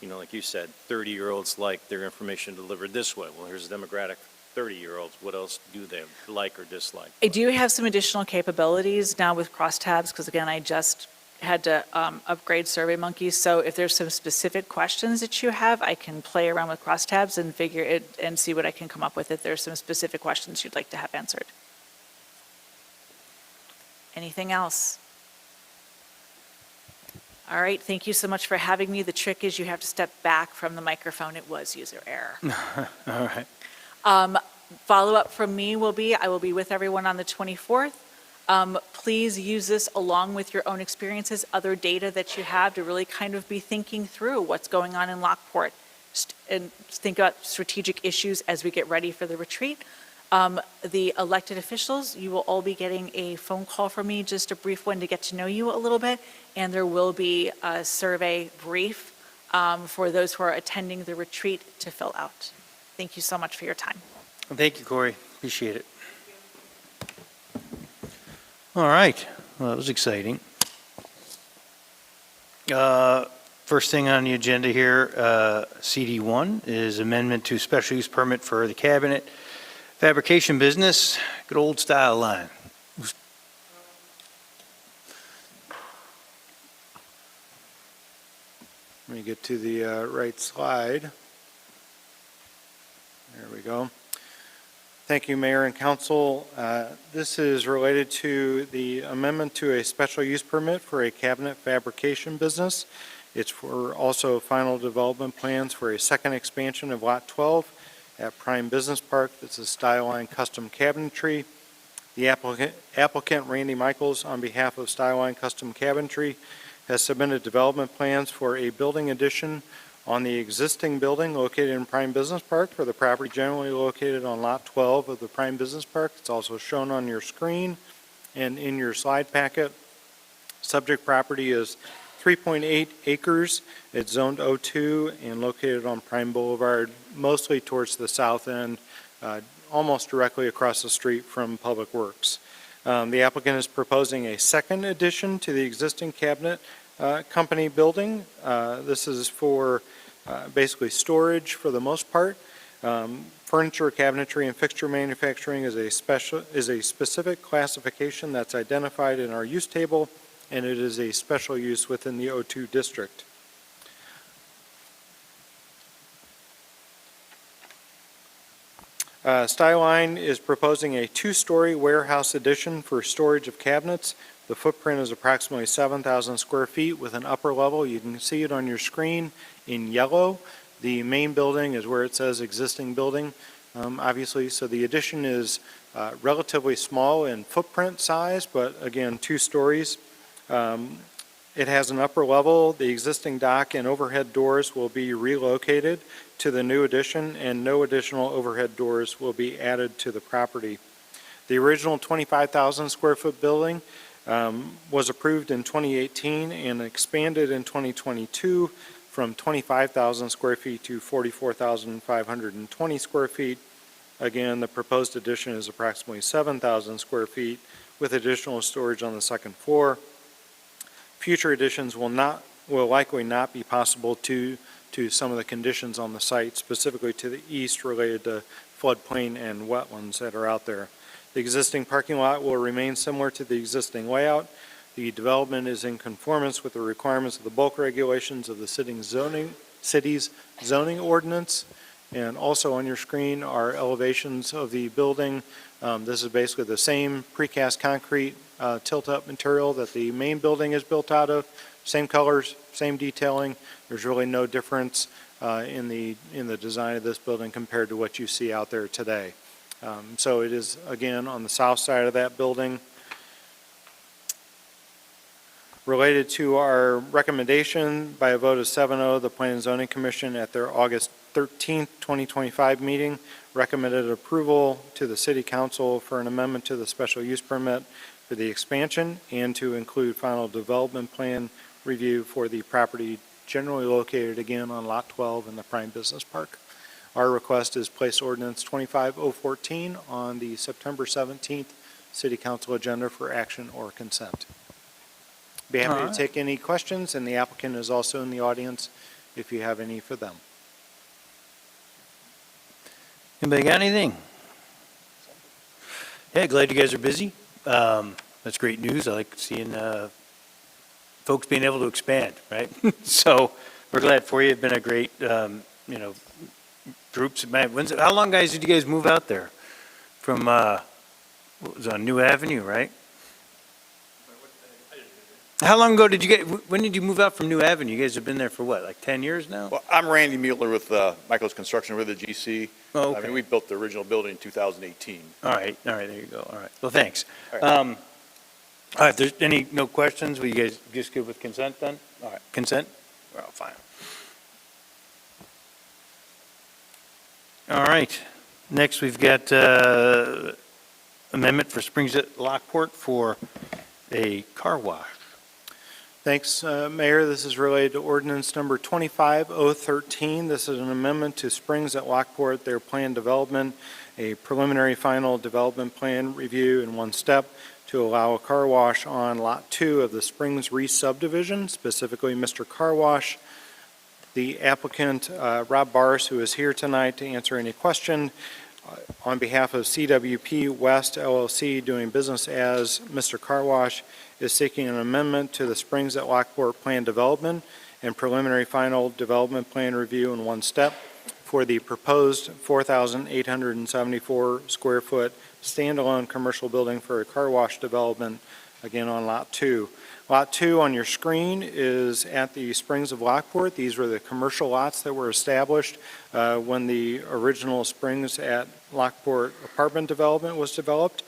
like you said, 30-year-olds like their information delivered this way. Well, here's a demographic 30-year-olds. What else do they like or dislike? I do have some additional capabilities now with crosstabs, because again, I just had to upgrade SurveyMonkey. So if there's some specific questions that you have, I can play around with crosstabs and figure it and see what I can come up with if there's some specific questions you'd like to have answered. Anything else? All right, thank you so much for having me. The trick is you have to step back from the microphone. It was user error. All right. Follow-up from me will be, I will be with everyone on the 24th. Please use this along with your own experiences, other data that you have, to really kind of be thinking through what's going on in Lockport and think about strategic issues as we get ready for the retreat. The elected officials, you will all be getting a phone call from me, just a brief one to get to know you a little bit, and there will be a survey brief for those who are attending the retreat to fill out. Thank you so much for your time. Thank you, Corey. Appreciate it. All right. Well, that was exciting. First thing on the agenda here, CD1 is amendment to special use permit for the cabinet fabrication business, good old style line. Let me get to the right slide. There we go. Thank you, Mayor and Council. This is related to the amendment to a special use permit for a cabinet fabrication business. It's for also final development plans for a second expansion of Lot 12 at Prime Business Park. This is Styline Custom Cabinetry. The applicant, Randy Michaels, on behalf of Styline Custom Cabinetry, has submitted development plans for a building addition on the existing building located in Prime Business Park for the property generally located on Lot 12 of the Prime Business Park. It's also shown on your screen and in your slide packet. Subject property is 3.8 acres. It's zoned O2 and located on Prime Boulevard, mostly towards the south end, almost directly across the street from Public Works. The applicant is proposing a second addition to the existing cabinet company building. This is for basically storage for the most part. Furniture, cabinetry, and fixture manufacturing is a specific classification that's identified in our use table, and it is a special use within the O2 district. Styline is proposing a two-story warehouse addition for storage of cabinets. The footprint is approximately 7,000 square feet with an upper level. You can see it on your screen in yellow. The main building is where it says existing building, obviously. So the addition is relatively small in footprint size, but again, 2 stories. It has an upper level. The existing dock and overhead doors will be relocated to the new addition, and no additional overhead doors will be added to the property. The original 25,000 square foot building was approved in 2018 and expanded in 2022 from 25,000 square feet to 44,520 square feet. Again, the proposed addition is approximately 7,000 square feet with additional storage on the second floor. Future additions will likely not be possible to some of the conditions on the site, specifically to the east related to floodplain and wetlands that are out there. The existing parking lot will remain similar to the existing layout. The development is in conformance with the requirements of the bulk regulations of the city's zoning ordinance. And also on your screen are elevations of the building. This is basically the same precast concrete tilt-up material that the main building is built out of. Same colors, same detailing. There's really no difference in the design of this building compared to what you see out there today. So it is, again, on the south side of that building. Related to our recommendation by a vote of 7-0, the Planning and Zoning Commission at their August 13th, 2025 meeting recommended approval to the City Council for an amendment to the special use permit for the expansion and to include final development plan review for the property generally located again on Lot 12 in the Prime Business Park. Our request is place ordinance 25014 on the September 17th City Council agenda for action or consent. Be happy to take any questions, and the applicant is also in the audience if you have any for them. Anybody got anything? Yeah, glad you guys are busy. That's great news. I like seeing folks being able to expand, right? So we're glad for you. It's been a great, groups. How long, guys, did you guys move out there? From, what was it on New Avenue, right? How long ago did you when did you move out from New Avenue? You guys have been there for what, like 10 years now? Well, I'm Randy Mueller with Michael's Construction with the GC. Oh, okay. I mean, we built the original building in 2018. All right, there you go. All right. Well, thanks. All right. All right, if there's no questions, will you guys just good with consent then? All right, consent? Well, fine. All right. Next, we've got amendment for Springs at Lockport for a car wash. Thanks, Mayor. This is related to ordinance number 25013. This is an amendment to Springs at Lockport, their planned development, a preliminary final development plan review in one step to allow a car wash on Lot 2 of the Springs re-subdivision, specifically Mr. Car Wash. The applicant, Rob Barrs, who is here tonight to answer any question, on behalf of CWP West LLC, doing business as Mr. Car Wash, is seeking an amendment to the Springs at Lockport plan development and preliminary final development plan review in one step for the proposed 4,874 square foot standalone commercial building for a car wash development, again on Lot 2. Lot 2 on your screen is at the Springs of Lockport. These were the commercial lots that were established when the original Springs at Lockport apartment development was developed.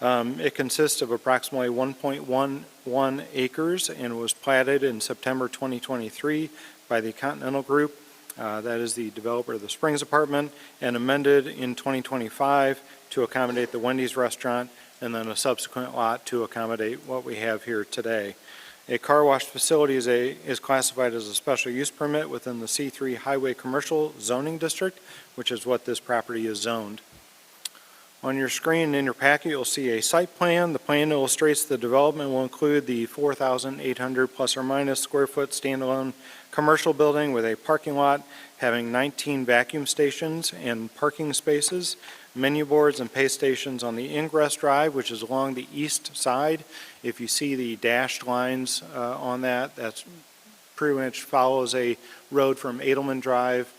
It consists of approximately 1.11 acres and was platted in September 2023 by the Continental Group, that is the developer of the Springs apartment, and amended in 2025 to accommodate the Wendy's restaurant, and then a subsequent lot to accommodate what we have here today. A car wash facility is classified as a special use permit within the C3 Highway Commercial Zoning District, which is what this property is zoned. On your screen in your packet, you'll see a site plan. The plan illustrates the development will include the 4,800 plus or minus square foot standalone commercial building with a parking lot having 19 vacuum stations and parking spaces, menu boards and pay stations on the ingress drive, which is along the east side. If you see the dashed lines on that, that's pretty much follows a road from Edelman Drive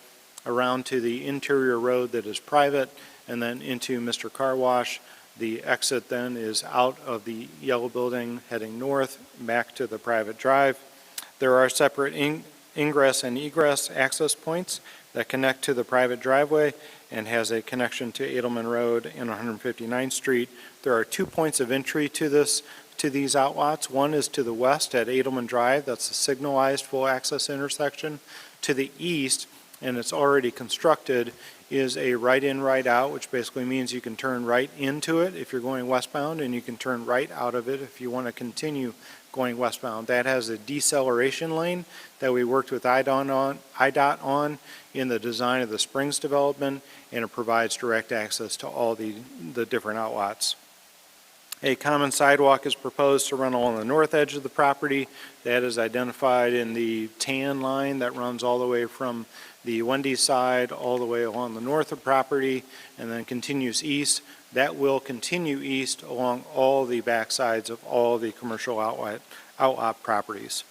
around to the interior road that is private, and then into Mr. Car Wash. The exit then is out of the yellow building heading north back to the private drive. There are separate ingress and egress access points that connect to the private driveway and has a connection to Edelman Road and 159th Street. There are 2 points of entry to these outlots. One is to the west at Edelman Drive. That's a signalized full access intersection. To the east, and it's already constructed, is a right-in, right-out, which basically means you can turn right into it if you're going westbound, and you can turn right out of it if you want to continue going westbound. That has a deceleration lane that we worked with IDOT on in the design of the Springs development, and it provides direct access to all the different outlots. A common sidewalk is proposed to run along the north edge of the property. That is identified in the tan line that runs all the way from the Wendy's side all the way along the north of property and then continues east. That will continue east along all the back sides of all the commercial outlot properties.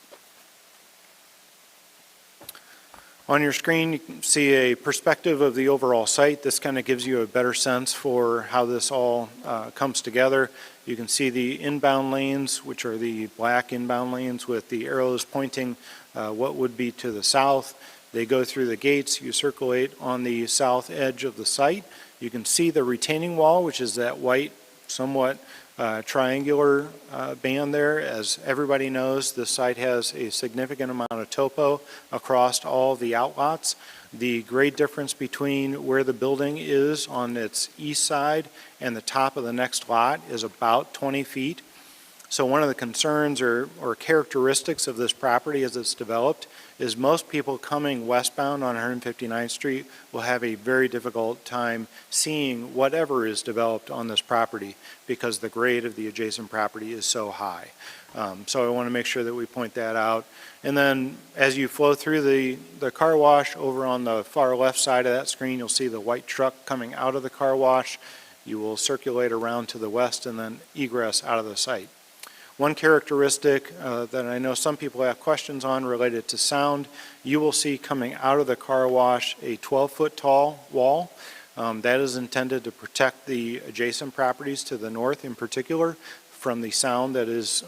On your screen, you can see a perspective of the overall site. This kind of gives you a better sense for how this all comes together. You can see the inbound lanes, which are the black inbound lanes with the arrows pointing what would be to the south. They go through the gates. You circulate on the south edge of the site. You can see the retaining wall, which is that white, somewhat triangular band there. As everybody knows, this site has a significant amount of topo across all the outlots. The grade difference between where the building is on its east side and the top of the next lot is about 20 feet. So one of the concerns or characteristics of this property as it's developed is most people coming westbound on 159th Street will have a very difficult time seeing whatever is developed on this property because the grade of the adjacent property is so high. So I want to make sure that we point that out. And then as you flow through the car wash over on the far left side of that screen, you'll see the white truck coming out of the car wash. You will circulate around to the west and then egress out of the site. One characteristic that I know some people have questions on related to sound, you will see coming out of the car wash a 12-foot tall wall. That is intended to protect the adjacent properties to the north in particular from the sound that is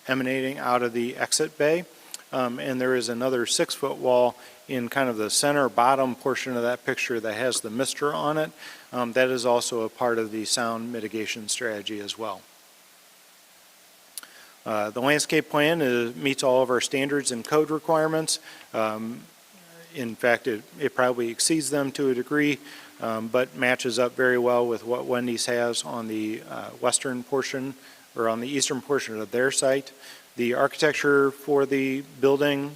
emanating out of the exit bay. And there is another 6-foot wall in kind of the center bottom portion of that picture that has the mister on it. That is also a part of the sound mitigation strategy as well. The landscape plan meets all of our standards and code requirements. In fact, it probably exceeds them to a degree, but matches up very well with what Wendy's has on the western portion or on the eastern portion of their site. The architecture for the building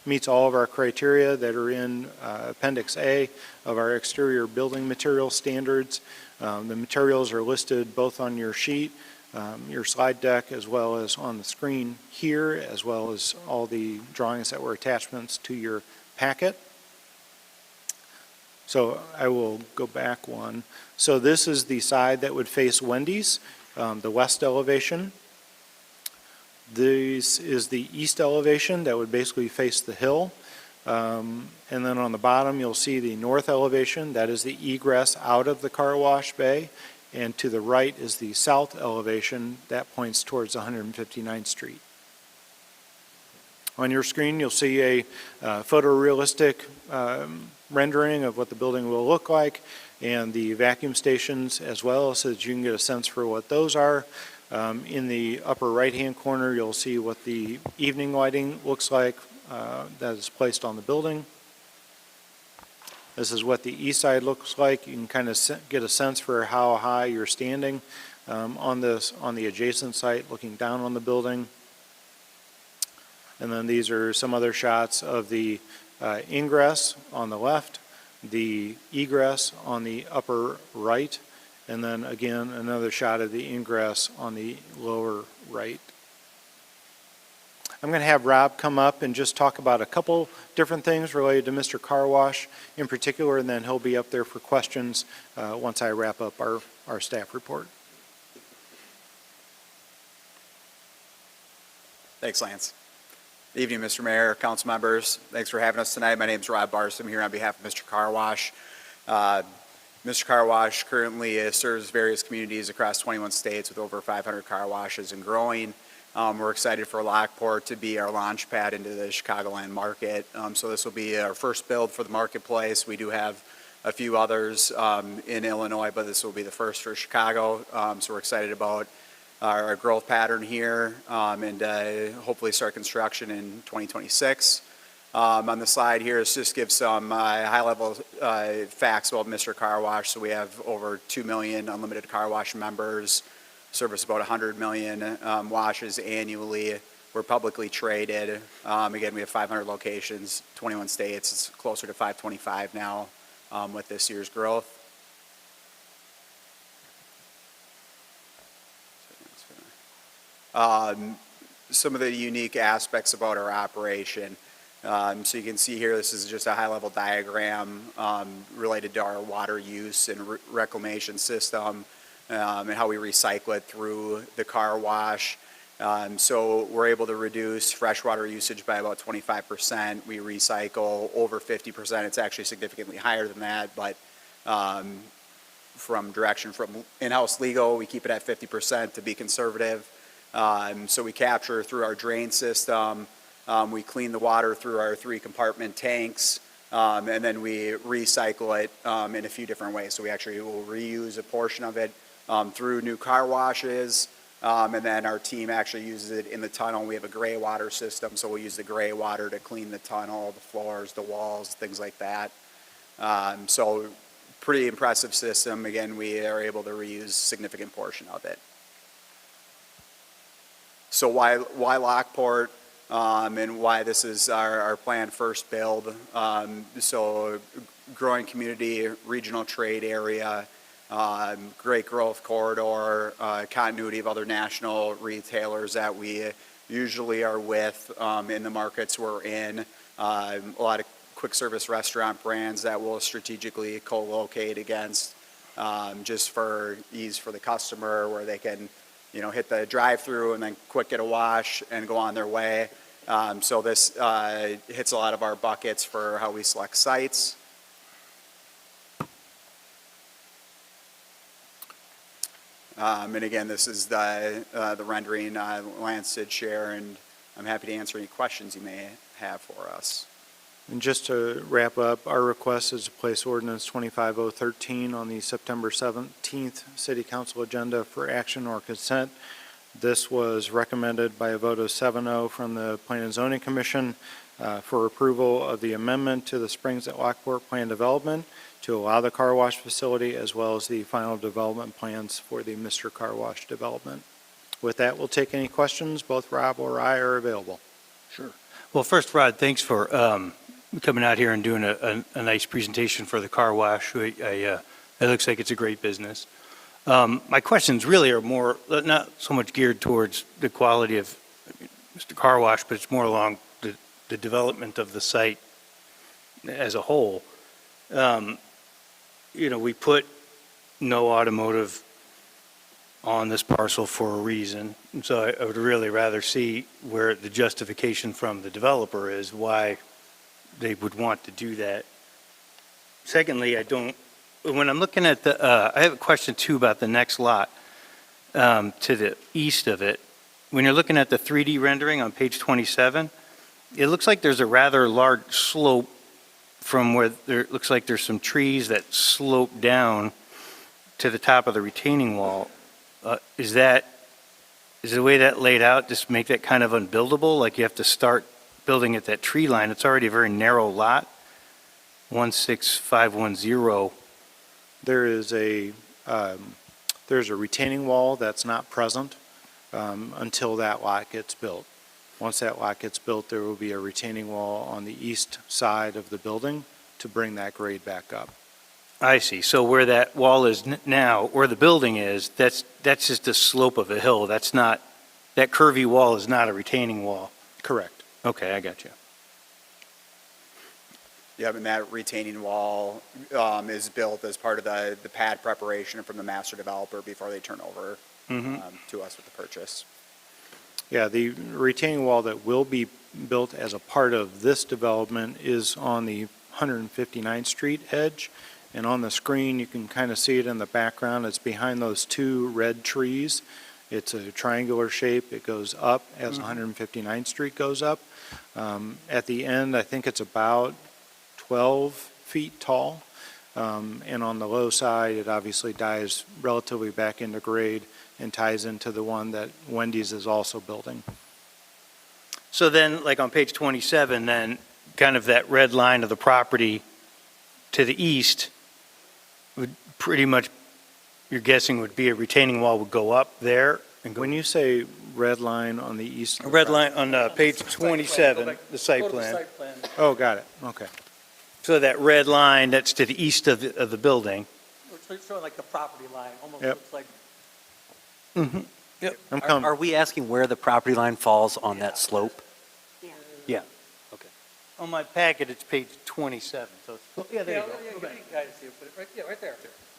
meets all of our criteria that are in Appendix A of our exterior building material standards. The materials are listed both on your sheet, your slide deck, as well as on the screen here, as well as all the drawings that were attachments to your packet. So I will go back one. So this is the side that would face Wendy's, the west elevation. This is the east elevation that would basically face the hill. And then on the bottom, you'll see the north elevation. That is the egress out of the car wash bay. And to the right is the south elevation that points towards 159th Street. On your screen, you'll see a photorealistic rendering of what the building will look like and the vacuum stations as well, so that you can get a sense for what those are. In the upper right-hand corner, you'll see what the evening lighting looks like that is placed on the building. This is what the east side looks like. You can kind of get a sense for how high you're standing on the adjacent site, looking down on the building. And then these are some other shots of the ingress on the left, the egress on the upper right, and then again another shot of the ingress on the lower right. I'm going to have Rob come up and just talk about a couple different things related to Mr. Car Wash in particular, and then he'll be up there for questions once I wrap up our staff report. Thanks, Lance. Good evening, Mr. Mayor, council members. Thanks for having us tonight. My name is Rob Barson. I'm here on behalf of Mr. Car Wash. Mr. Car Wash currently serves various communities across 21 states with over 500 car washes and growing. We're excited for Lockport to be our launch pad into the Chicagoland market. So this will be our first build for the marketplace. We do have a few others in Illinois, but this will be the first for Chicago. So we're excited about our growth pattern here and hopefully start construction in 2026. On the slide here is just give some high-level facts about Mr. Car Wash. So we have over 2 million unlimited car wash members, service about 100 million washes annually. We're publicly traded. Again, we have 500 locations, 21 states. It's closer to 525 now with this year's growth. Some of the unique aspects about our operation. So you can see here, this is just a high-level diagram related to our water use and reclamation system and how we recycle it through the car wash. So we're able to reduce freshwater usage by about 25%. We recycle over 50%. It's actually significantly higher than that, but from direction from in-house legal, we keep it at 50% to be conservative. So we capture through our drain system. We clean the water through our 3-compartment tanks, and then we recycle it in a few different ways. So we actually will reuse a portion of it through new car washes, and then our team actually uses it in the tunnel. We have a gray water system, so we'll use the gray water to clean the tunnel, the floors, the walls, things like that. So pretty impressive system. Again, we are able to reuse a significant portion of it. So why Lockport? And why this is our planned first build. So growing community, regional trade area, great growth corridor, continuity of other national retailers that we usually are with in the markets we're in. A lot of quick service restaurant brands that we'll strategically co-locate against just for ease for the customer, where they can hit the drive-through and then quick get a wash and go on their way. So this hits a lot of our buckets for how we select sites. And again, this is the rendering. Lance did share, and I'm happy to answer any questions you may have for us. And just to wrap up, our request is to place ordinance 25013 on the September 17th City Council agenda for action or consent. This was recommended by a vote of 7-0 from the Planning and Zoning Commission for approval of the amendment to the Springs at Lockport Plan Development to allow the car wash facility, as well as the final development plans for the Mr. Car Wash development. With that, we'll take any questions. Both Rob or I are available. Sure. Well, first, Rod, thanks for coming out here and doing a nice presentation for the car wash. It looks like it's a great business. My questions really are more, not so much geared towards the quality of Mr. Car Wash, but it's more along the development of the site as a whole. We put no automotive on this parcel for a reason, and so I would really rather see where the justification from the developer is, why they would want to do that. Secondly, when I'm looking at I have a question too about the next lot to the east of it. When you're looking at the 3D rendering on page 27, it looks like there's a rather large slope from where it looks like there's some trees that slope down to the top of the retaining wall. Is the way that laid out just make that kind of unbuildable? Like you have to start building at that tree line. It's already a very narrow lot, 16510. There's a retaining wall that's not present until that lot gets built. Once that lot gets built, there will be a retaining wall on the east side of the building to bring that grade back up. I see. So where that wall is now, where the building is, that's just a slope of a hill. That curvy wall is not a retaining wall. Correct. Okay, I got you. Yeah, and that retaining wall is built as part of the pad preparation from the master developer before they turn over to us with the purchase. Yeah, the retaining wall that will be built as a part of this development is on the 159th Street edge. And on the screen, you can kind of see it in the background. It's behind those two red trees. It's a triangular shape. It goes up as 159th Street goes up. At the end, I think it's about 12 feet tall. And on the low side, it obviously dives relatively back into grade and ties into the one that Wendy's is also building. So then, like on page 27, then kind of that red line of the property to the east would pretty much, you're guessing would be a retaining wall would go up there and go. When you say red line on the east. A red line on page 27, the site plan. Oh, got it, okay. So that red line that's to the east of the building. It's sort of like the property line, almost Yep. looks like. I'm coming. Are we asking where the property line falls on that slope? Yeah. Okay. On my packet, it's page 27, so it's, yeah, there you go. Go back. Guys, see it, put it right, yeah, right there.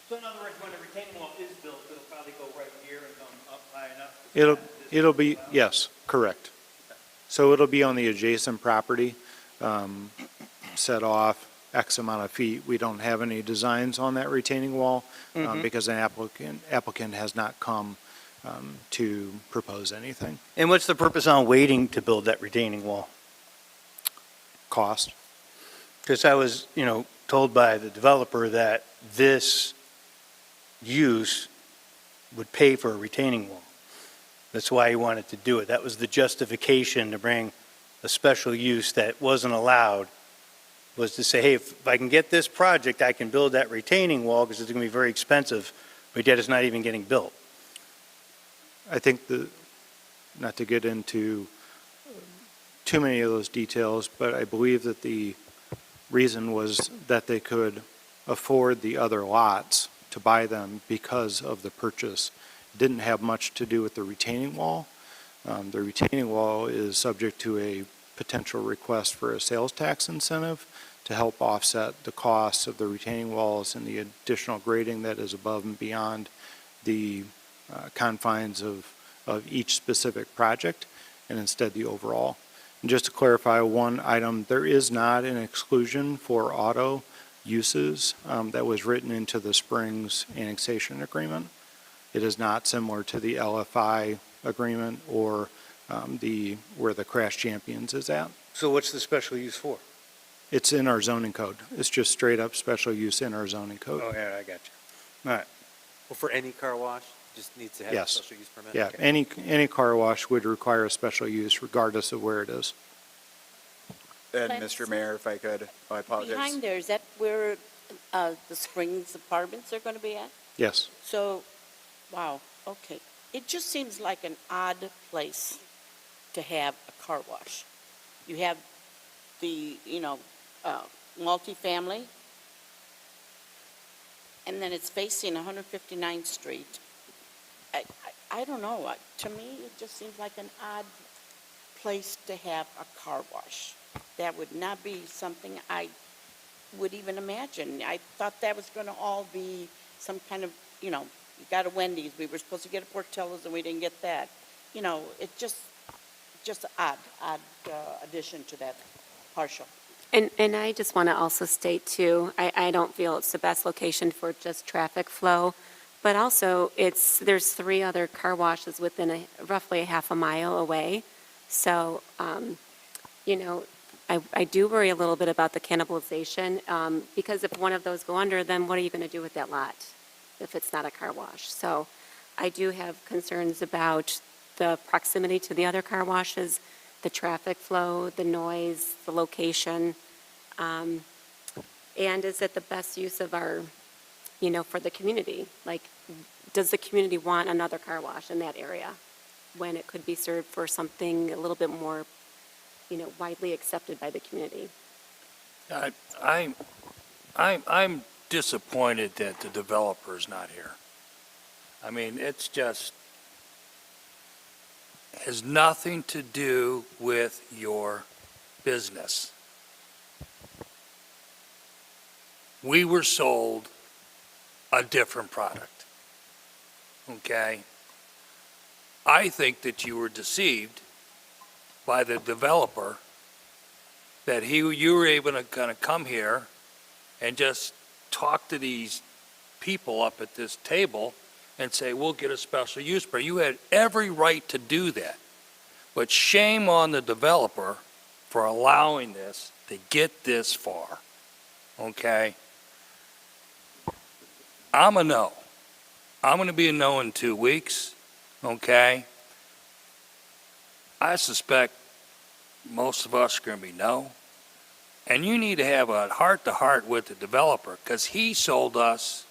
So in other words, when the retaining wall is built, it'll probably go right here and come up high enough? It'll be, yes, correct. So it'll be on the adjacent property, set off X amount of feet. We don't have any designs on that retaining wall because an applicant has not come to propose anything. And what's the purpose on waiting to build that retaining wall? Cost? Because I was, told by the developer that this use would pay for a retaining wall. That's why he wanted to do it. That was the justification to bring a special use that wasn't allowed, was to say, hey, if I can get this project, I can build that retaining wall because it's going to be very expensive, but yet it's not even getting built. I think not to get into too many of those details, but I believe that the reason was that they could afford the other lots to buy them because of the purchase. It didn't have much to do with the retaining wall. The retaining wall is subject to a potential request for a sales tax incentive to help offset the costs of the retaining walls and the additional grading that is above and beyond the confines of each specific project, and instead the overall. And just to clarify one item, there is not an exclusion for auto uses that was written into the Springs annexation agreement. It is not similar to the LFI agreement or where the Crash Champions is at. So what's the special use for? It's in our zoning code. It's just straight up special use in our zoning code. Oh, yeah, I got you. All right. Well, for any car wash, just needs to have a Yes. special use permit? Yeah, Okay. any car wash would require a special use regardless of where it is. And Mr. Mayor, if I could, I apologize. Behind there, is that where the Springs Apartments are going to be at? Yes. So, wow, okay. It just seems like an odd place to have a car wash. You have the, multifamily, and then it's facing 159th Street. I don't know. To me, it just seems like an odd place to have a car wash. That would not be something I would even imagine. I thought that was going to all be some kind of, you got a Wendy's. We were supposed to get a Portillo's and we didn't get that. It just odd addition to that partial. And I just want to also state too, I don't feel it's the best location for just traffic flow, but also there's 3 other car washes within roughly a half a mile away. So, I do worry a little bit about the cannibalization, because if one of those go under, then what are you going to do with that lot if it's not a car wash? So I do have concerns about the proximity to the other car washes, the traffic flow, the noise, the location, and is it the best use of our, for the community? Like, does the community want another car wash in that area when it could be served for something a little bit more, widely accepted by the community? I'm disappointed that the developer's not here. I mean, it's just, has nothing to do with your business. We were sold a different product, okay? I think that you were deceived by the developer, that you were able to kind of come here and just talk to these people up at this table and say, we'll get a special use permit. You had every right to do that. But shame on the developer for allowing this to get this far, okay? I'm a no. I'm going to be a no in 2 weeks, okay? I suspect most of us are going to be no. And you need to have a heart-to-heart with the developer, because he sold us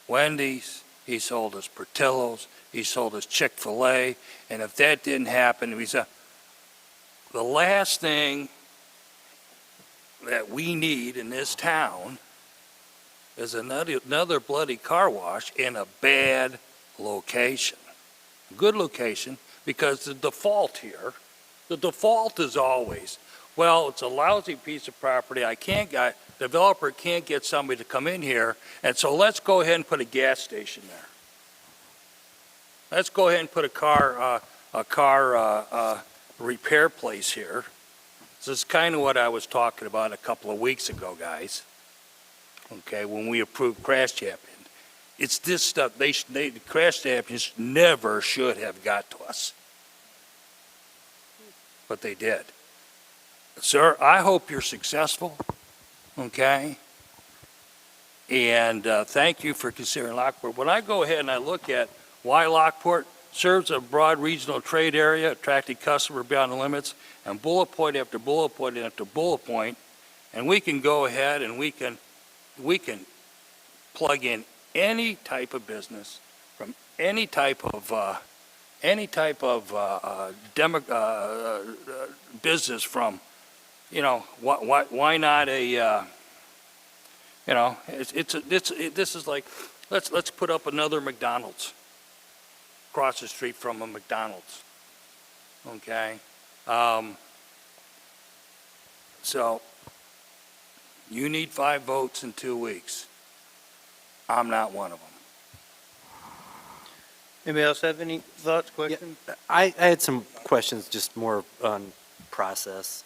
Wendy's, he sold us Portillo's, he sold us Chick-fil-A, and if that didn't happen, we said, the last thing that we need in this town is another bloody car wash in a bad location. Good location, because the default is always, well, it's a lousy piece of property, developer can't get somebody to come in here, and so let's go ahead and put a gas station there. Let's go ahead and put a car repair place here. This is kind of what I was talking about a couple of weeks ago, guys. Okay, when we approved Crash Champion. It's this stuff, the Crash Champions never should have got to us. But they did. Sir, I hope you're successful, okay? And thank you for considering Lockport. When I go ahead and I look at why Lockport serves a broad regional trade area, attracting customers beyond the limits, and bullet point after bullet point after bullet point, and we can go ahead and we can plug in any type of business from any type of business from, why not this is like, let's put up another McDonald's across the street from a McDonald's, okay? So you need 5 votes in 2 weeks. I'm not one of them. Anybody else have any thoughts, questions? I had some questions, just more on process.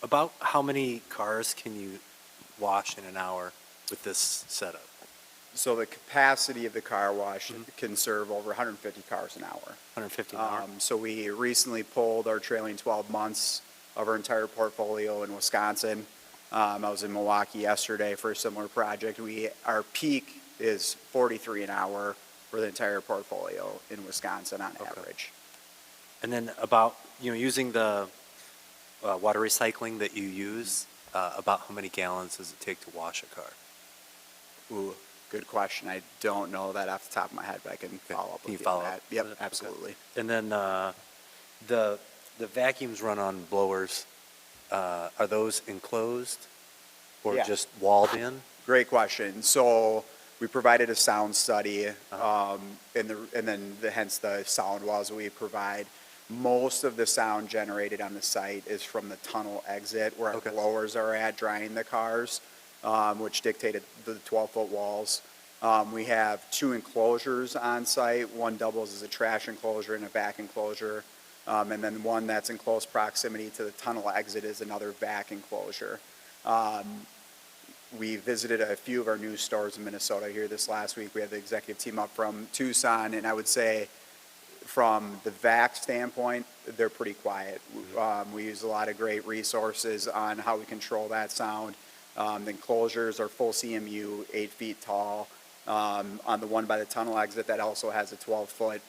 About how many cars can you wash in an hour with this setup? So the capacity of the car wash can serve over 150 cars an hour. 150 an hour? So we recently pulled our trailing 12 months of our entire portfolio in Wisconsin. I was in Milwaukee yesterday for a similar project. Our peak is 43 an hour for the entire portfolio in Wisconsin on average. And then about, using the water recycling that you use, about how many gallons does it take to wash a car? Ooh, good question. I don't know that off the top of my head, but I can follow up with you on that. Yep, absolutely. And then the vacuums run on blowers. Are those enclosed or just walled in? Great question. So we provided a sound study, and then hence the sound walls that we provide. Most of the sound generated on the site is from the tunnel exit where our blowers are at drying the cars, which dictated the 12-foot walls. We have 2 enclosures on site. One doubles as a trash enclosure and a vac enclosure. And then one that's in close proximity to the tunnel exit is another vac enclosure. We visited a few of our new stores in Minnesota here this last week. We had the executive team up from Tucson, and I would say from the vac standpoint, they're pretty quiet. We use a lot of great resources on how we control that sound. The enclosures are full CMU, 8 feet tall. On the one by the tunnel exit, that also has a 12-foot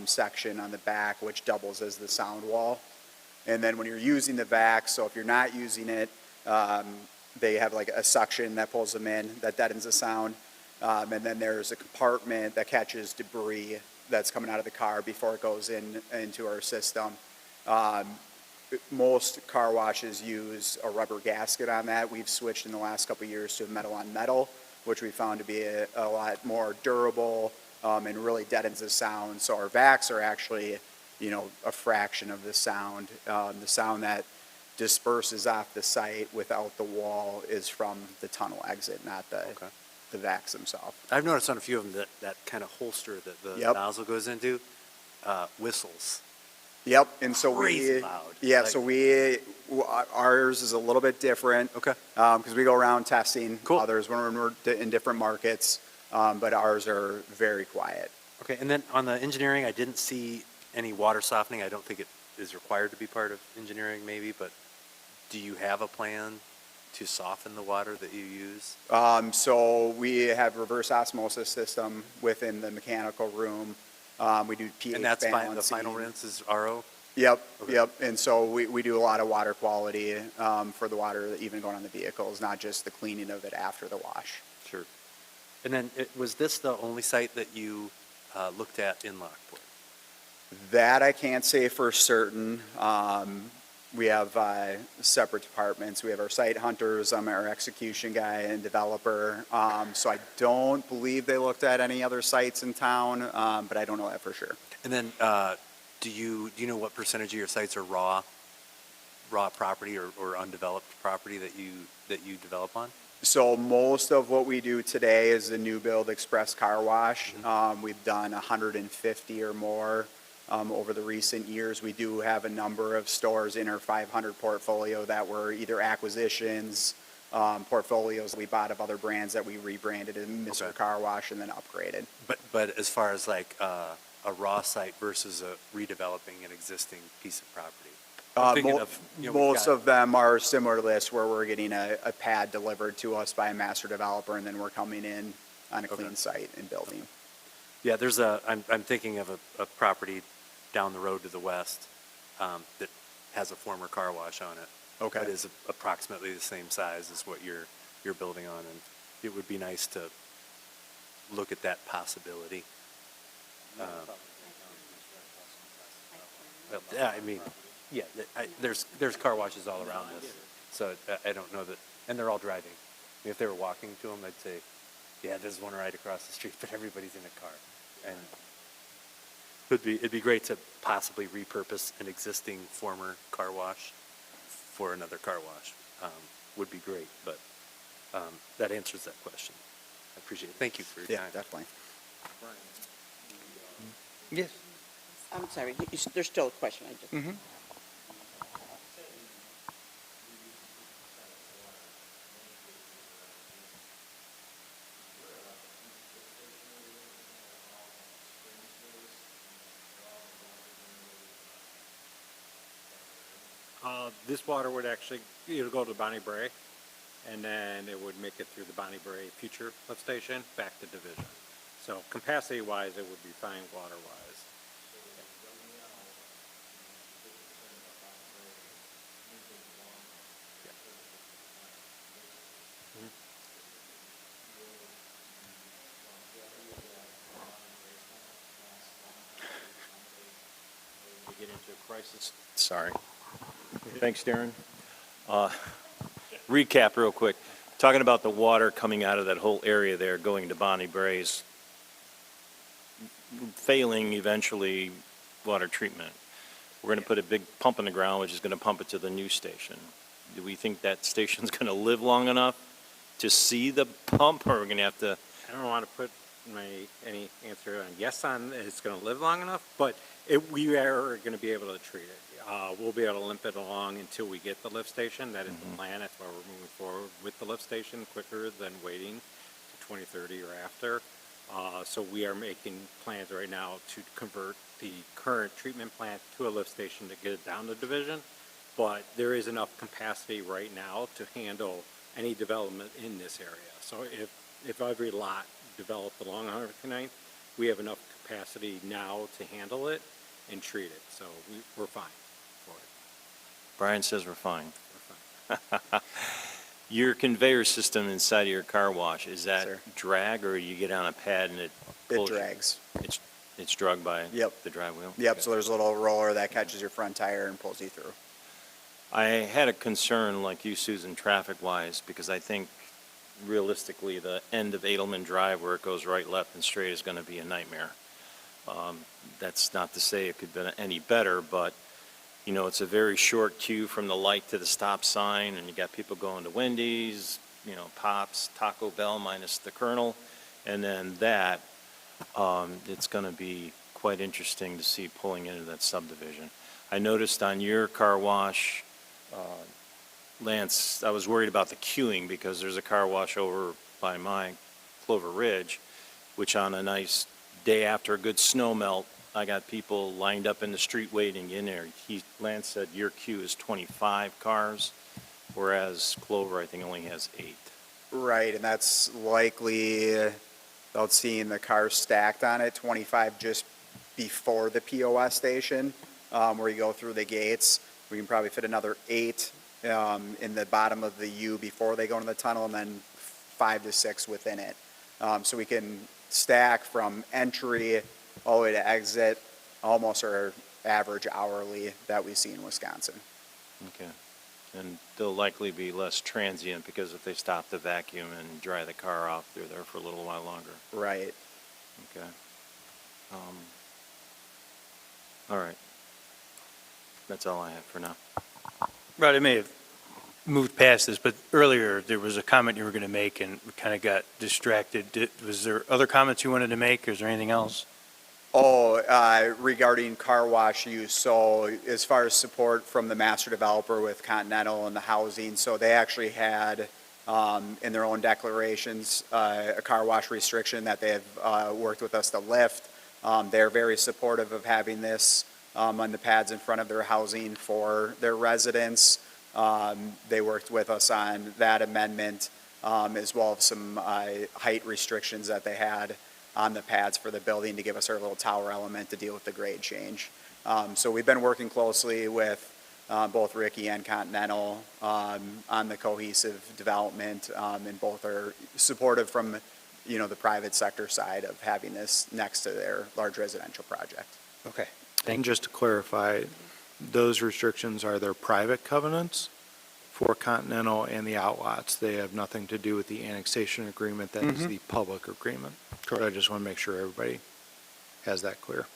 section on the back, which doubles as the sound wall. And then when you're using the vac, so if you're not using it, they have like a suction that pulls them in, that deadens the sound. And then there's a compartment that catches debris that's coming out of the car before it goes into our system. Most car washes use a rubber gasket on that. We've switched in the last couple of years to a metal on metal, which we found to be a lot more durable and really deadens the sound. So our vacs are actually, a fraction of the sound. The sound that disperses off the site without the wall is from the tunnel exit, not the vacs themselves. I've noticed on a few of them that kind of holster that the nozzle goes into whistles. Yep, and so Crazy loud. Yeah, so ours is a little bit different. Okay. Because we go around testing others when we're in different markets, but ours are very quiet. Okay, and then on the engineering, I didn't see any water softening. I don't think it is required to be part of engineering maybe, but do you have a plan to soften the water that you use? So we have reverse osmosis system within the mechanical room. We do pH and that's balancing. the final rinse is RO? Yep, Okay. yep. And so we do a lot of water quality for the water even going on the vehicles, not just the cleaning of it after the wash. Sure. And then, was this the only site that you looked at in Lockport? That I can't say for certain. We have separate departments. We have our site hunters, our execution guy and developer. So I don't believe they looked at any other sites in town, but I don't know that for sure. And then, do you know what percentage of your sites are raw property or undeveloped property that you develop on? So most of what we do today is the new build express car wash. We've done 150 or more over the recent years. We do have a number of stores in our 500 portfolio that were either acquisitions, portfolios we bought of other brands that we rebranded as Mr. Okay. Car Wash and then upgraded. But as far as like a raw site versus redeveloping an existing piece of property? I'm thinking of, you know, we've Most got- of them are similar to this, where we're getting a pad delivered to us by a master developer, and then we're coming in on a clean Okay. site and building. Yeah, I'm thinking of a property down the road to the west that has a former car wash on it. Okay. That is approximately the same size as what you're building on, and it would be nice to look at that possibility. Well, yeah, I mean, yeah, there's car washes all around this, so I don't know that, and they're all driving. I mean, if they were walking to them, I'd say, yeah, there's one right across the street, but everybody's in a car. And it'd be great to possibly repurpose an existing former car wash for another car wash. Would be great, but that answers that question. I appreciate it. Thank you for your Yeah, time. definitely. Yes. I'm sorry, there's still a question. I just. This water would actually, it'll go to Bonnie Bray, and then it would make it through the Bonnie Bray future lift station back to Division. So capacity-wise, it would be fine water-wise. We get into a crisis. Sorry. Thanks, Darren. Recap real quick. Talking about the water coming out of that whole area there, going to Bonnie Bray's, failing eventually water treatment. We're going to put a big pump in the ground, which is going to pump it to the new station. Do we think that station's going to live long enough to see the pump, or are we going to have to? I don't want to put any answer on yes on it's going to live long enough, but we are going to be able to treat it. We'll be able to limp it along until we get the lift station. That is the plan. That's why we're moving forward with the lift station quicker than waiting to 2030 or after. So we are making plans right now to convert the current treatment plant to a lift station to get it down to Division. But there is enough capacity right now to handle any development in this area. So if every lot developed along 159th, we have enough capacity now to handle it and treat it. So we're fine for it. Brian says we're fine. We're fine. Your conveyor system inside of your car wash, is that Sir. drag, or you get on a pad and it It pulls you? drags. It's drugged by Yep. the drive wheel? Yep, Okay. so there's a little roller that catches your front tire and pulls you through. I had a concern, like you, Susan, traffic-wise, because I think realistically, the end of Edelman Drive where it goes right, left, and straight is going to be a nightmare. That's not to say it could be any better, but, you know, it's a very short queue from the light to the stop sign, and you got people going to Wendy's, you know, Pops, Taco Bell minus the Colonel, and then that, it's going to be quite interesting to see pulling into that subdivision. I noticed on your car wash, Lance, I was worried about the queuing because there's a car wash over by my Clover Ridge, which on a nice day after a good snow melt, I got people lined up in the street waiting in there. Lance said your queue is 25 cars, whereas Clover, I think, only has 8. Right, and that's likely, without seeing the cars stacked on it, 25 just before the POS station. where you go through the gates. We can probably fit another 8 in the bottom of the U before they go into the tunnel, and then 5 to 6 within it. So we can stack from entry all the way to exit, almost our average hourly that we see in Wisconsin. Okay. And they'll likely be less transient because if they stop to vacuum and dry the car off, they're there for a little while longer. Right. Okay. All right. That's all I have for now. Rod, I may have moved past this, but earlier there was a comment you were going to make and we kind of got distracted. Was there other comments you wanted to make, or is there anything else? Regarding car wash use, so as far as support from the master developer with Continental and the housing, so they actually had in their own declarations a car wash restriction that they have worked with us to lift. They're very supportive of having this on the pads in front of their housing for their residents. They worked with us on that amendment, as well as some height restrictions that they had on the pads for the building to give us our little tower element to deal with the grade change. So we've been working closely with both Ricky and Continental on the cohesive development, and both are supportive from, the private sector side of having this next to their large residential project. Okay. And just to clarify, those restrictions are their private covenants for Continental and the outlots. They have nothing to do with the annexation agreement. That is the public agreement. I just want to make sure everybody has that clear.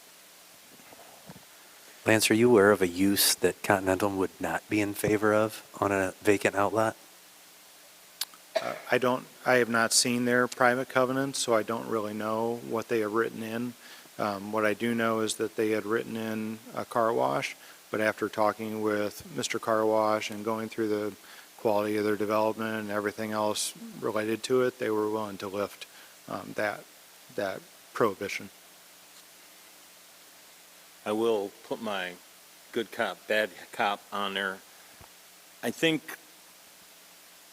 Lance, are you aware of a use that Continental would not be in favor of on a vacant outlot? I have not seen their private covenants, so I don't really know what they have written in. What I do know is that they had written in a car wash, but after talking with Mr. Car Wash and going through the quality of their development and everything else related to it, they were willing to lift that prohibition. I will put my good cop, bad cop on there. I think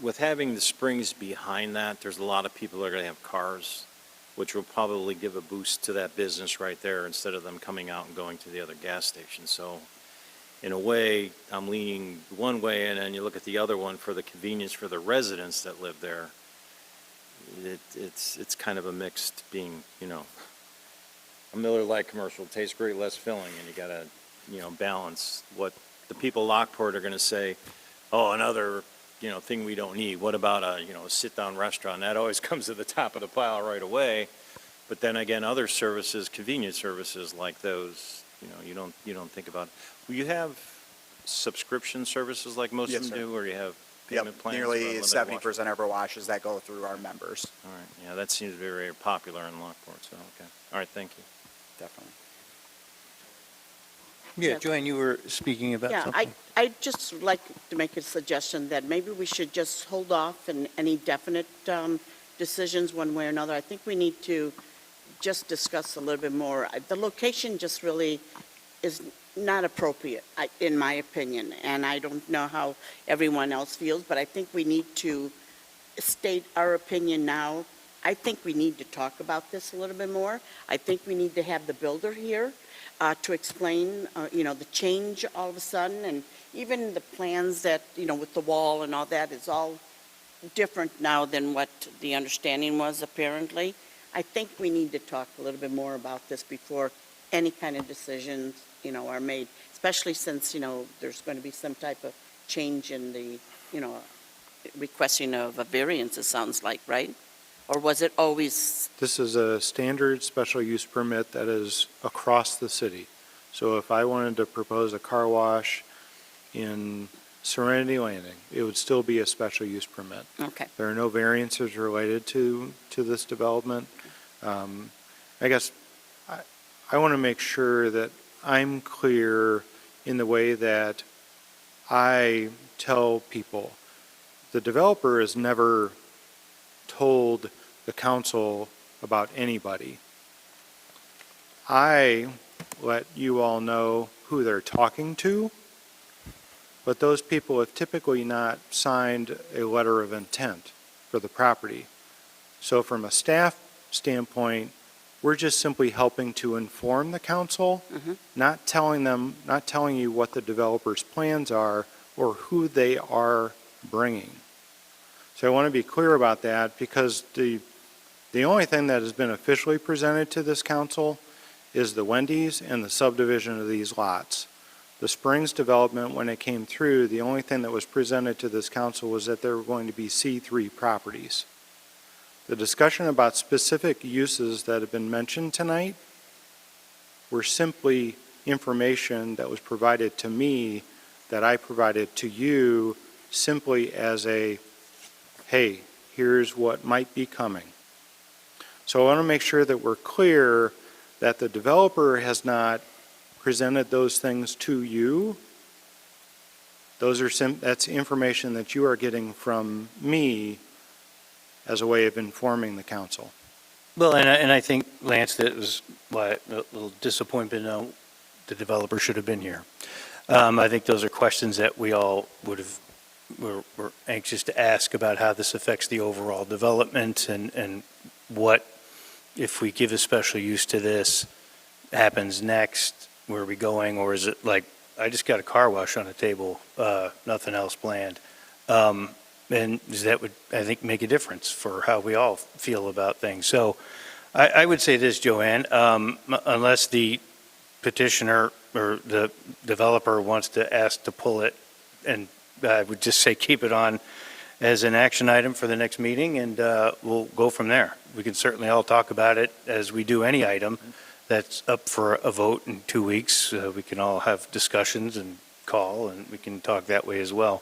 with having the springs behind that, there's a lot of people that are going to have cars, which will probably give a boost to that business right there instead of them coming out and going to the other gas station. So in a way, I'm leaning one way, and then you look at the other one for the convenience for the residents that live there. It's kind of a mixed being, a Miller Lite commercial tastes great, less filling, and you got to, balance what the people of Lockport are going to say. Oh, another, thing we don't need. What about a sit-down restaurant? That always comes to the top of the pile right away. But then again, other services, convenience services like those, you don't think about. Will you have subscription services like most of them do, or you have payment plans? Nearly 70% of our washes that go through our members. All right, yeah, that seems to be very popular in Lockport, so, okay. All right, thank you. Definitely. Yeah, Joanne, you were speaking about something. Yeah, I'd just like to make a suggestion that maybe we should just hold off on any definite decisions one way or another. I think we need to just discuss a little bit more. The location just really is not appropriate, in my opinion, and I don't know how everyone else feels, but I think we need to state our opinion now. I think we need to talk about this a little bit more. I think we need to have the builder here to explain, the change all of a sudden, and even the plans that, with the wall and all that is all different now than what the understanding was apparently. I think we need to talk a little bit more about this before any kind of decisions, are made, especially since, there's going to be some type of change in the, requesting of a variance, it sounds like, right? Or was it always? This is a standard special use permit that is across the city. So if I wanted to propose a car wash in Serenity Landing, it would still be a special use permit. Okay. There are no variances related to this development. I guess I want to make sure that I'm clear in the way that I tell people. The developer is never told the council about anybody. I let you all know who they're talking to, but those people have typically not signed a letter of intent for the property. So from a staff standpoint, We're just simply helping to inform the council, not telling you what the developer's plans are or who they are bringing. So I want to be clear about that because the only thing that has been officially presented to this council is the Wendy's and the subdivision of these lots. The Springs development, when it came through, the only thing that was presented to this council was that there were going to be C3 properties. The discussion about specific uses that have been mentioned tonight were simply information that was provided to me that I provided to you simply as a, hey, here's what might be coming. So I want to make sure that we're clear that the developer has not presented those things to you. That's information that you are getting from me as a way of informing the council. Well, and I think, Lance, that was why a little disappointment, the developer should have been here. I think those are questions that we all were anxious to ask about how this affects the overall development and what, if we give a special use to this, happens next, where are we going, or is it like, I just got a car wash on the table, nothing else planned. And that would, I think, make a difference for how we all feel about things. So I would say this, Joanne, unless the petitioner or the developer wants to ask to pull it, and I would just say keep it on as an action item for the next meeting, and we'll go from there. We can certainly all talk about it as we do any item that's up for a vote in 2 weeks. We can all have discussions and call, and we can talk that way as well.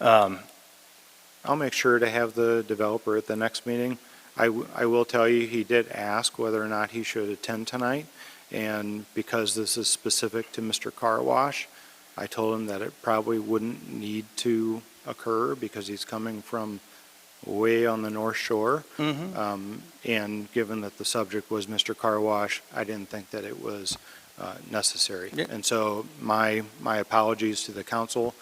I'll make sure to have the developer at the next meeting. I will tell you, he did ask whether or not he should attend tonight, and because this is specific to Mr. Car Wash, I told him that it probably wouldn't need to occur because he's coming from way on the North Shore. And given that the subject was Mr. Car Wash, I didn't think that it was necessary. Yeah. And so my apologies to the council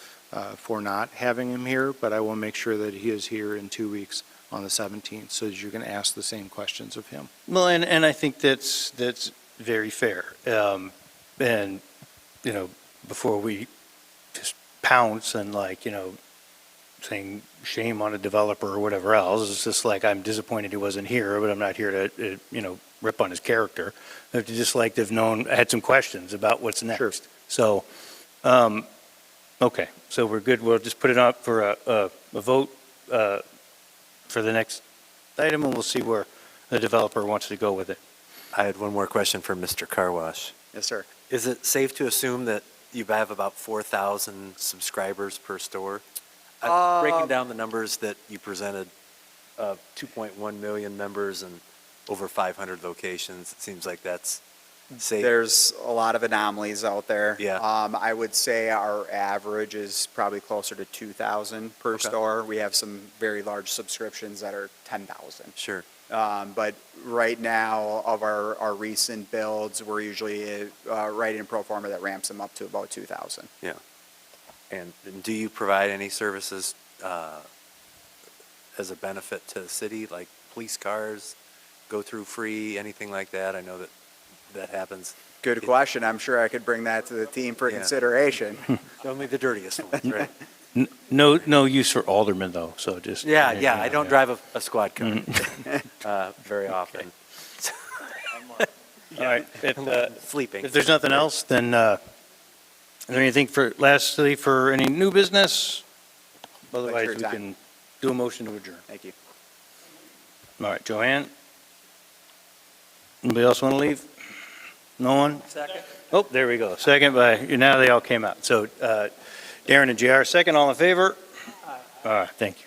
for not having him here, but I will make sure that he is here in 2 weeks on the 17th, so that you can ask the same questions of him. Well, and I think that's very fair. And, before we just pounce and saying shame on a developer or whatever else, it's just like, I'm disappointed he wasn't here, but I'm not here to, rip on his character. I'd just like to have known, I had some questions about what's next. Sure. So, okay, so we're good. We'll just put it up for a vote for the next item, and we'll see where the developer wants to go with it. I had one more question for Mr. Car Wash. Yes, sir. Is it safe to assume that you have about 4,000 subscribers per store? Breaking down the numbers that you presented, 2.1 million members and over 500 locations, it seems like that's safe. There's a lot of anomalies out there. Yeah. I would say our average is probably closer to 2,000 per store. We have some very large subscriptions that are 10,000. Sure. But right now, of our recent builds, we're usually right in pro forma that ramps them up to about 2,000. Yeah. And do you provide any services as a benefit to the city, like police cars go through free, anything like that? I know that happens. Good question. I'm sure I could bring that to the team for consideration. Only the dirtiest ones, right? No use for aldermen, though, so just. Yeah, I don't drive a squad car very often. All right. Sleeping. If there's nothing else, then, is there anything lastly, for any new business? Otherwise, we can do a motion to adjourn. Thank you. All right, Joanne? Anybody else want to leave? No one? Second. Oh, there we go. Second by, now they all came out. So Darren and JR, second, all in favor? All right, thank you.